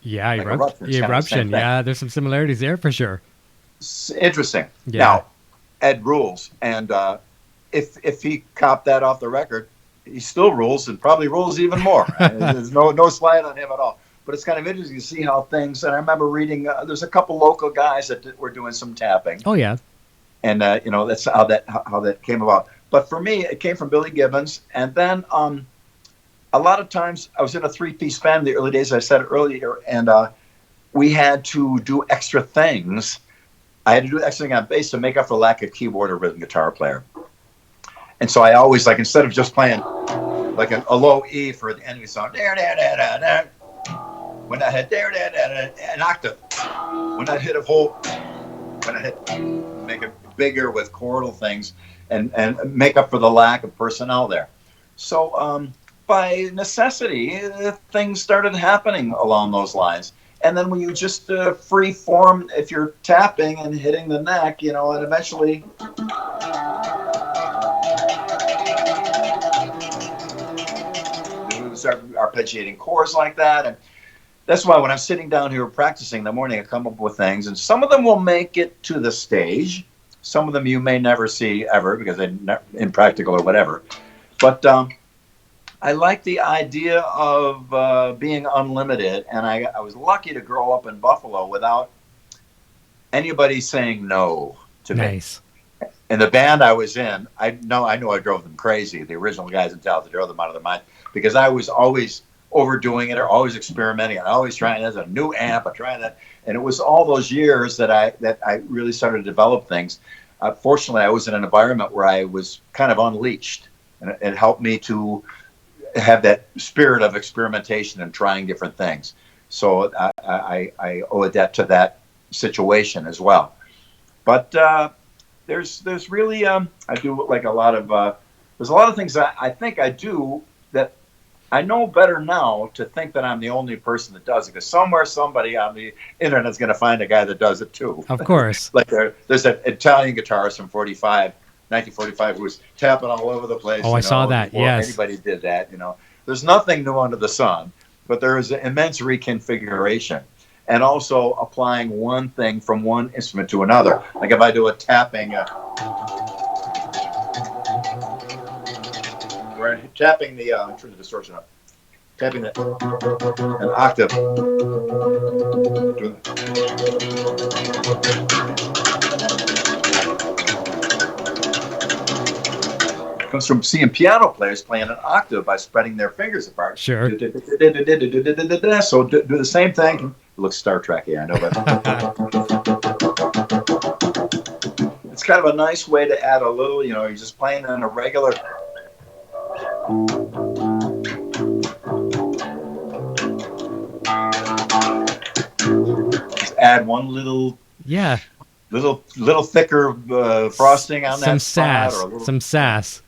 Eruption. Yeah, there's some similarities there for sure. Interesting. Yeah. Now, Ed rules, and if he copped that off the record, he still rules, and probably rules even more. There's no slide on him at all. But it's kind of interesting to see how things. And I remember reading. There's a couple local guys that were doing some tapping. Oh yeah. And that's how that came about. But for me, it came from Billy Gibbons. And then a lot of times I was in a three-piece band in the early days, I said earlier, and we had to do extra things. I had to do extra thing on bass to make up for lack of keyboard or rhythm guitar player. And so I always, like, instead of just playing like a low E for the enemy song, when I hit an octave, when I hit a whole, when I hit, make it bigger with chordal things and make up for the lack of personnel there. So by necessity, things started happening along those lines. And then when you just free form, if you're tapping and hitting the neck, you know, and eventually start arpeggiating chords like that. And that's why when I'm sitting down here practicing in the morning, I come up with things, and some of them will make it to the stage. Some of them you may never see ever because they're impractical or whatever. But I like the idea of being unlimited, and I was lucky to grow up in Buffalo without anybody saying no to me. And the band I was in, I know I drove them crazy. The original guys in Theriault drove them out of their mind because I was always overdoing it or always experimenting and always trying as a new amp, trying that. And it was all those years that I really started to develop things. Fortunately, I was in an environment where I was kind of unleashed, and it helped me to have that spirit of experimentation and trying different things. So I owe a debt to that situation as well. But there's really I do like a lot of there's a lot of things that I think I do that I know better now to think that I'm the only person that does it, because somewhere somebody on the internet is going to find a guy that does it too. Of course. Like there's an Italian guitarist from 1945 who was tapping all over the place. Oh, I saw that. Yes. Anybody did that, you know. There's nothing new under the sun, but there is an immense reconfiguration. And also applying one thing from one instrument to another. Like if I do a tapping, we're tapping the, turn the distortion up, tapping an octave. It comes from seeing piano players playing an octave by spreading their fingers apart. Sure. So do the same thing. It looks Star Trek-y, I know, but it's kind of a nice way to add a little, you know, you're just playing on a regular. Just add one little, little thicker frosting on that spot, or some sass.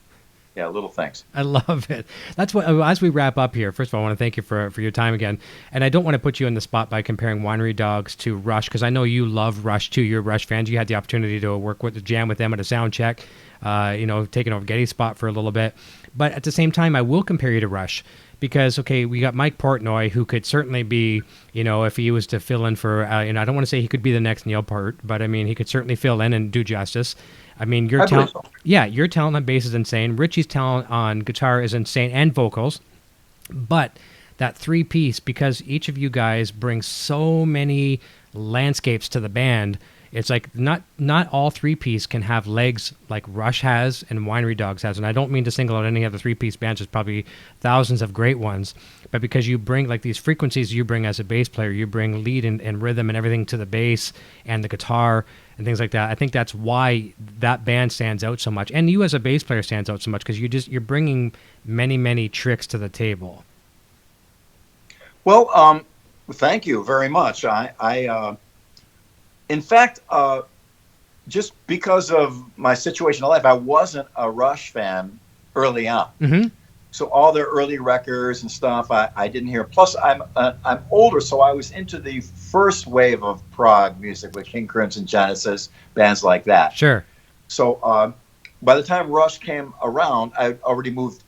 Yeah, little things. I love it. That's what, as we wrap up here, first of all, I want to thank you for your time again. And I don't want to put you in the spot by comparing Winery Dogs to Rush, because I know you love Rush too. You're Rush fans. You had the opportunity to work with, jam with them at a sound check, you know, taking over Getty's spot for a little bit. But at the same time, I will compare you to Rush, because, okay, we got Mike Portnoy, who could certainly be, you know, if he was to fill in for, you know, I don't want to say he could be the next Neil Peart, but I mean, he could certainly fill in and do justice. I mean, your talent, your talent on bass is insane. Richie's talent on guitar is insane, and vocals. But that three-piece, because each of you guys brings so many landscapes to the band, it's like not all three-piece can have legs like Rush has and Winery Dogs has. And I don't mean to single out any other three-piece bands. There's probably thousands of great ones. But because you bring, like, these frequencies you bring as a bass player, you bring lead and rhythm and everything to the bass and the guitar and things like that. I think that's why that band stands out so much. And you as a bass player stands out so much, because you're bringing many, many tricks to the table. Well, thank you very much. In fact, just because of my situation in life, I wasn't a Rush fan early on. Mm-hmm. So all their early records and stuff, I didn't hear. Plus, I'm older, so I was into the first wave of prog music with King Crimson, Genesis, bands like that. Sure. So by the time Rush came around, I already moved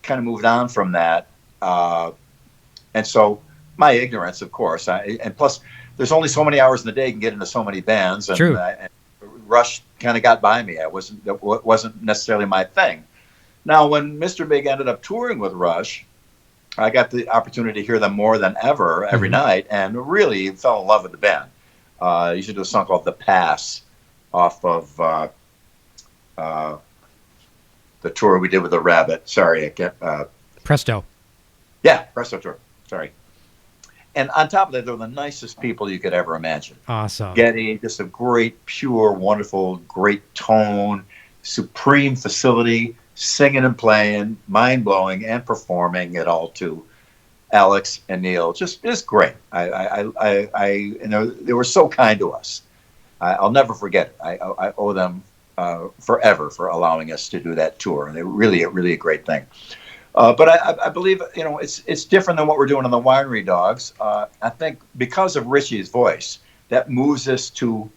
on from that, and so my ignorance, of course, and plus, there's only so many hours in the day you can get into so many bands, and, True. And Rush kind of got by me. It wasn't necessarily my thing. Now, when Mr. Big ended up touring with Rush, I got the opportunity to hear them more than ever every night, and really fell in love with the band. I used to do a song called "The Pass" off of the tour we did with the Rabbit. Sorry, I can't. Presto. Yeah, Presto Tour. Sorry. And on top of that, they were the nicest people you could ever imagine. Awesome. Getty, just a great, pure, wonderful, great tone, supreme facility, singing and playing, mind-blowing, and performing it all too. Alex and Neil, just great. They were so kind to us. I'll never forget it. I owe them forever for allowing us to do that tour. And they were really a great thing. But I believe, it's different than what we're doing on the Winery Dogs. I think because of Richie's voice, that moves us to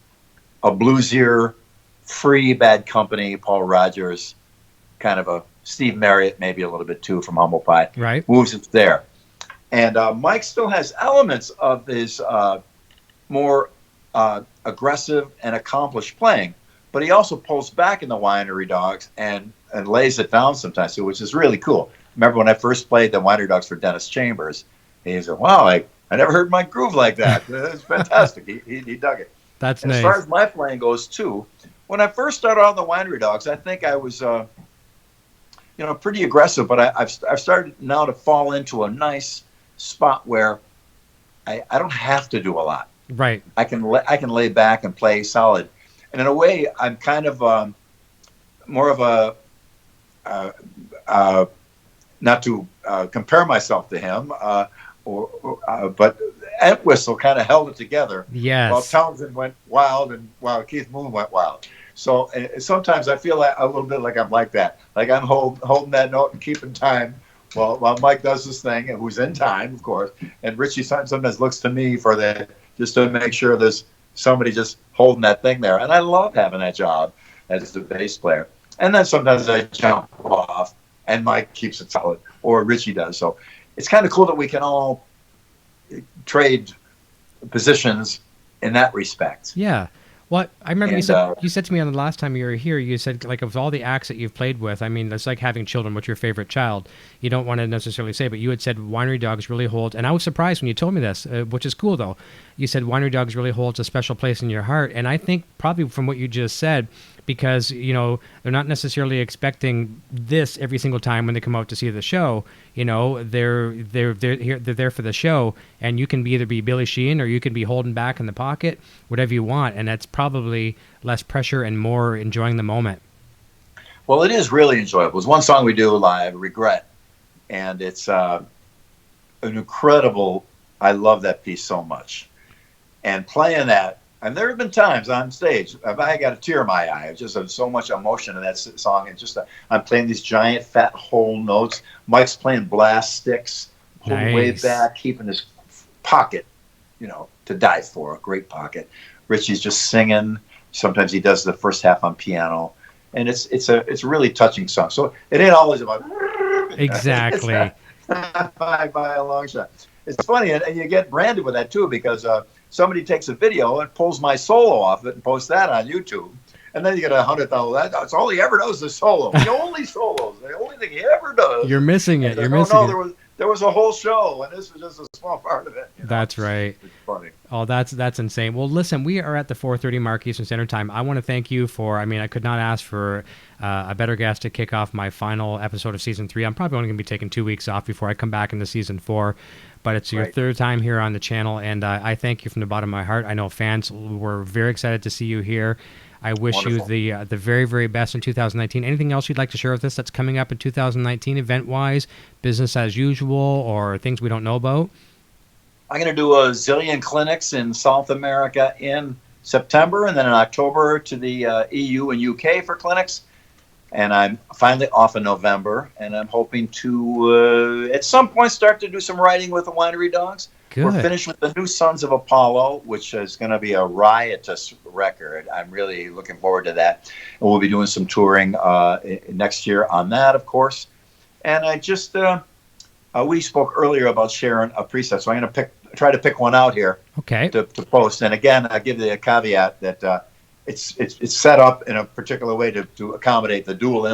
a bluesier, free Bad Company, Paul Rogers, kind of a Steve Marriott, maybe a little bit too, from Humble Pie. Right. Moves us there. And Mike still has elements of his more aggressive and accomplished playing, but he also pulls back in the Winery Dogs and lays it down sometimes too, which is really cool. Remember when I first played the Winery Dogs for Dennis Chambers, he said, wow, I never heard Mike groove like that. It's fantastic. He dug it. That's and nice. As far as my playing goes too, when I first started on the Winery Dogs, I think I was pretty aggressive, but I've started now to fall into a nice spot where I don't have to do a lot. Right. I can lay back and play solid. And in a way, I'm kind of more of a not to compare myself to him, but Entwistle kind of held it together. Yes. While Townsend went wild and while Keith Moon went wild. So sometimes I feel like a little bit like I'm like that. Like I'm holding that note and keeping time while Mike does his thing, and who's in time, of course. And Richie sometimes looks to me for that, just to make sure there's somebody just holding that thing there. And I love having that job as the bass player. And then sometimes I jump off and Mike keeps it solid, or Richie does. So it's kind of cool that we can all trade positions in that respect. Yeah. Well, I remember you said to me on the last time you were here, you said, like, of all the acts that you've played with, I mean, it's like having children. What's your favorite child? You don't want to necessarily say, but you had said Winery Dogs really hold, and I was surprised when you told me this, which is cool, though. You said Winery Dogs really holds a special place in your heart, and I think probably from what you just said, because, they're not necessarily expecting this every single time when they come out to see the show. They're there for the show, and you can either be Billy Sheehan or you can be holding back in the pocket, whatever you want, and that's probably less pressure and more enjoying the moment. Well, it is really enjoyable. There's one song we do live, Regret, and it's an incredible, I love that piece so much. And playing that, and there have been times on stage, I got a tear in my eye. It's just so much emotion in that song. And just I'm playing these giant fat whole notes. Mike's playing blast sticks, holding way back, keeping his pocket, to die for, a great pocket. Richie's just singing. Sometimes he does the first half on piano, and it's a really touching song. So it ain't always about exactly by a long shot. It's funny, and you get branded with that too, because somebody takes a video and pulls my solo off it and posts that on YouTube. And then you get 100,000. That's all he ever does is solo. The only solos. The only thing he ever does. You're missing it. You're missing it. There was a whole show, and this was just a small part of it. That's right. It's funny. Oh, that's insane. Well, listen, we are at the 4:30 mark Eastern Standard Time. I want to thank you for, I could not ask for a better guest to kick off my final episode of Season 3. I'm probably only going to be taking 2 weeks off before I come back into Season 4. But it's your third time here on the channel, and I thank you from the bottom of my heart. I know fans were very excited to see you here. I wish you the very, very best in 2019. Anything else you'd like to share with us that's coming up in 2019 event-wise, business as usual, or things we don't know about? I'm going to do a zillion clinics in South America in September, and then in October to the EU and UK for clinics. And I'm finally off in November, and I'm hoping to, at some point, start to do some writing with the Winery Dogs. Good. We're finished with the new Sons of Apollo, which is going to be a riotous record. I'm really looking forward to that. And we'll be doing some touring next year on that, of course. And I just, we spoke earlier about sharing a preset, so I'm going to try to pick one out here to post. And again, I give the caveat that it's set up in a particular way to accommodate the dual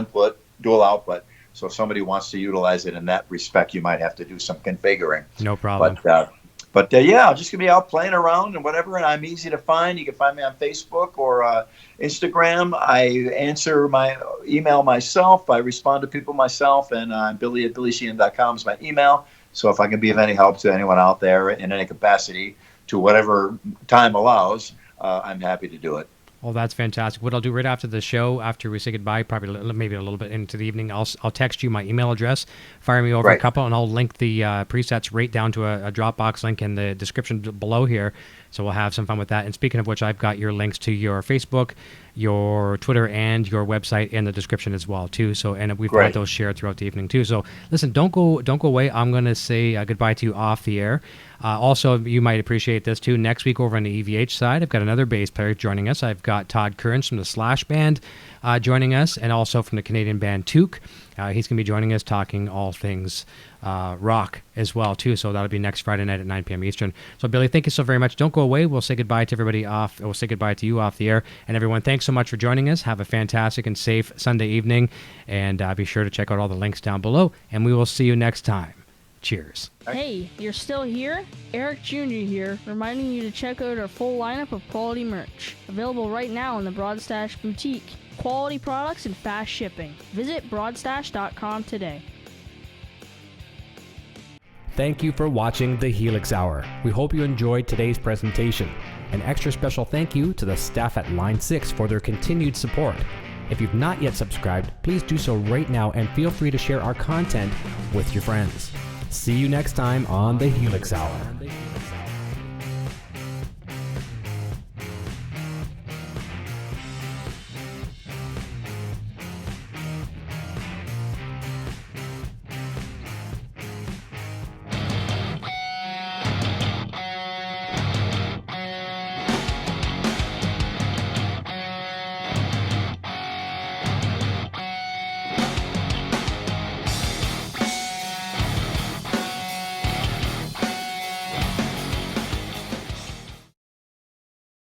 output. So if somebody wants to utilize it in that respect, you might have to do some configuring. No problem. But But yeah, I'm just gonna be out playing around and whatever, and I'm easy to find. You can find me on Facebook or Instagram. I answer my email myself. I respond to people myself, and Billy@BillySheehan.com is my email. So if I can be of any help to anyone out there in any capacity, to whatever time allows, I'm happy to do it. Well, that's fantastic. What I'll do right after the show, after we say goodbye, probably maybe a little bit into the evening, I'll text you my email address, fire me over a couple, and I'll link the presets right down to a Dropbox link in the description below here. So we'll have some fun with that. And speaking of which, I've got your links to your Facebook, your Twitter, and your website in the description as well too. So, and we've got those shared throughout the evening too. So listen, don't go away. I'm going to say goodbye to you off the air. Also, you might appreciate this too. Next week over on the EVH side, I've got another bass player joining us. I've got Todd Kearns from the Slash Band joining us, and also from the Canadian band Took. He's going to be joining us talking all things rock as well too. So that'll be next Friday night at 9 p.m. Eastern. So Billy, thank you so very much. Don't go away. We'll say goodbye to everybody off. We'll say goodbye to you off the air. And everyone, thanks so much for joining us. Have a fantastic and safe Sunday evening. And be sure to check out all the links down below. And we will see you next time. Cheers. Hey, you're still here? Eric Jr. here, reminding you to check out our full lineup of quality merch. Available right now in the Broadstash Boutique. Quality products and fast shipping. Visit broadstash.com today. Thank you for watching the Helix Hour. We hope you enjoyed today's presentation. An extra special thank you to the staff at Line 6 for their continued support. If you've not yet subscribed, please do so right now and feel free to share our content with your friends. See you next time on the Helix Hour.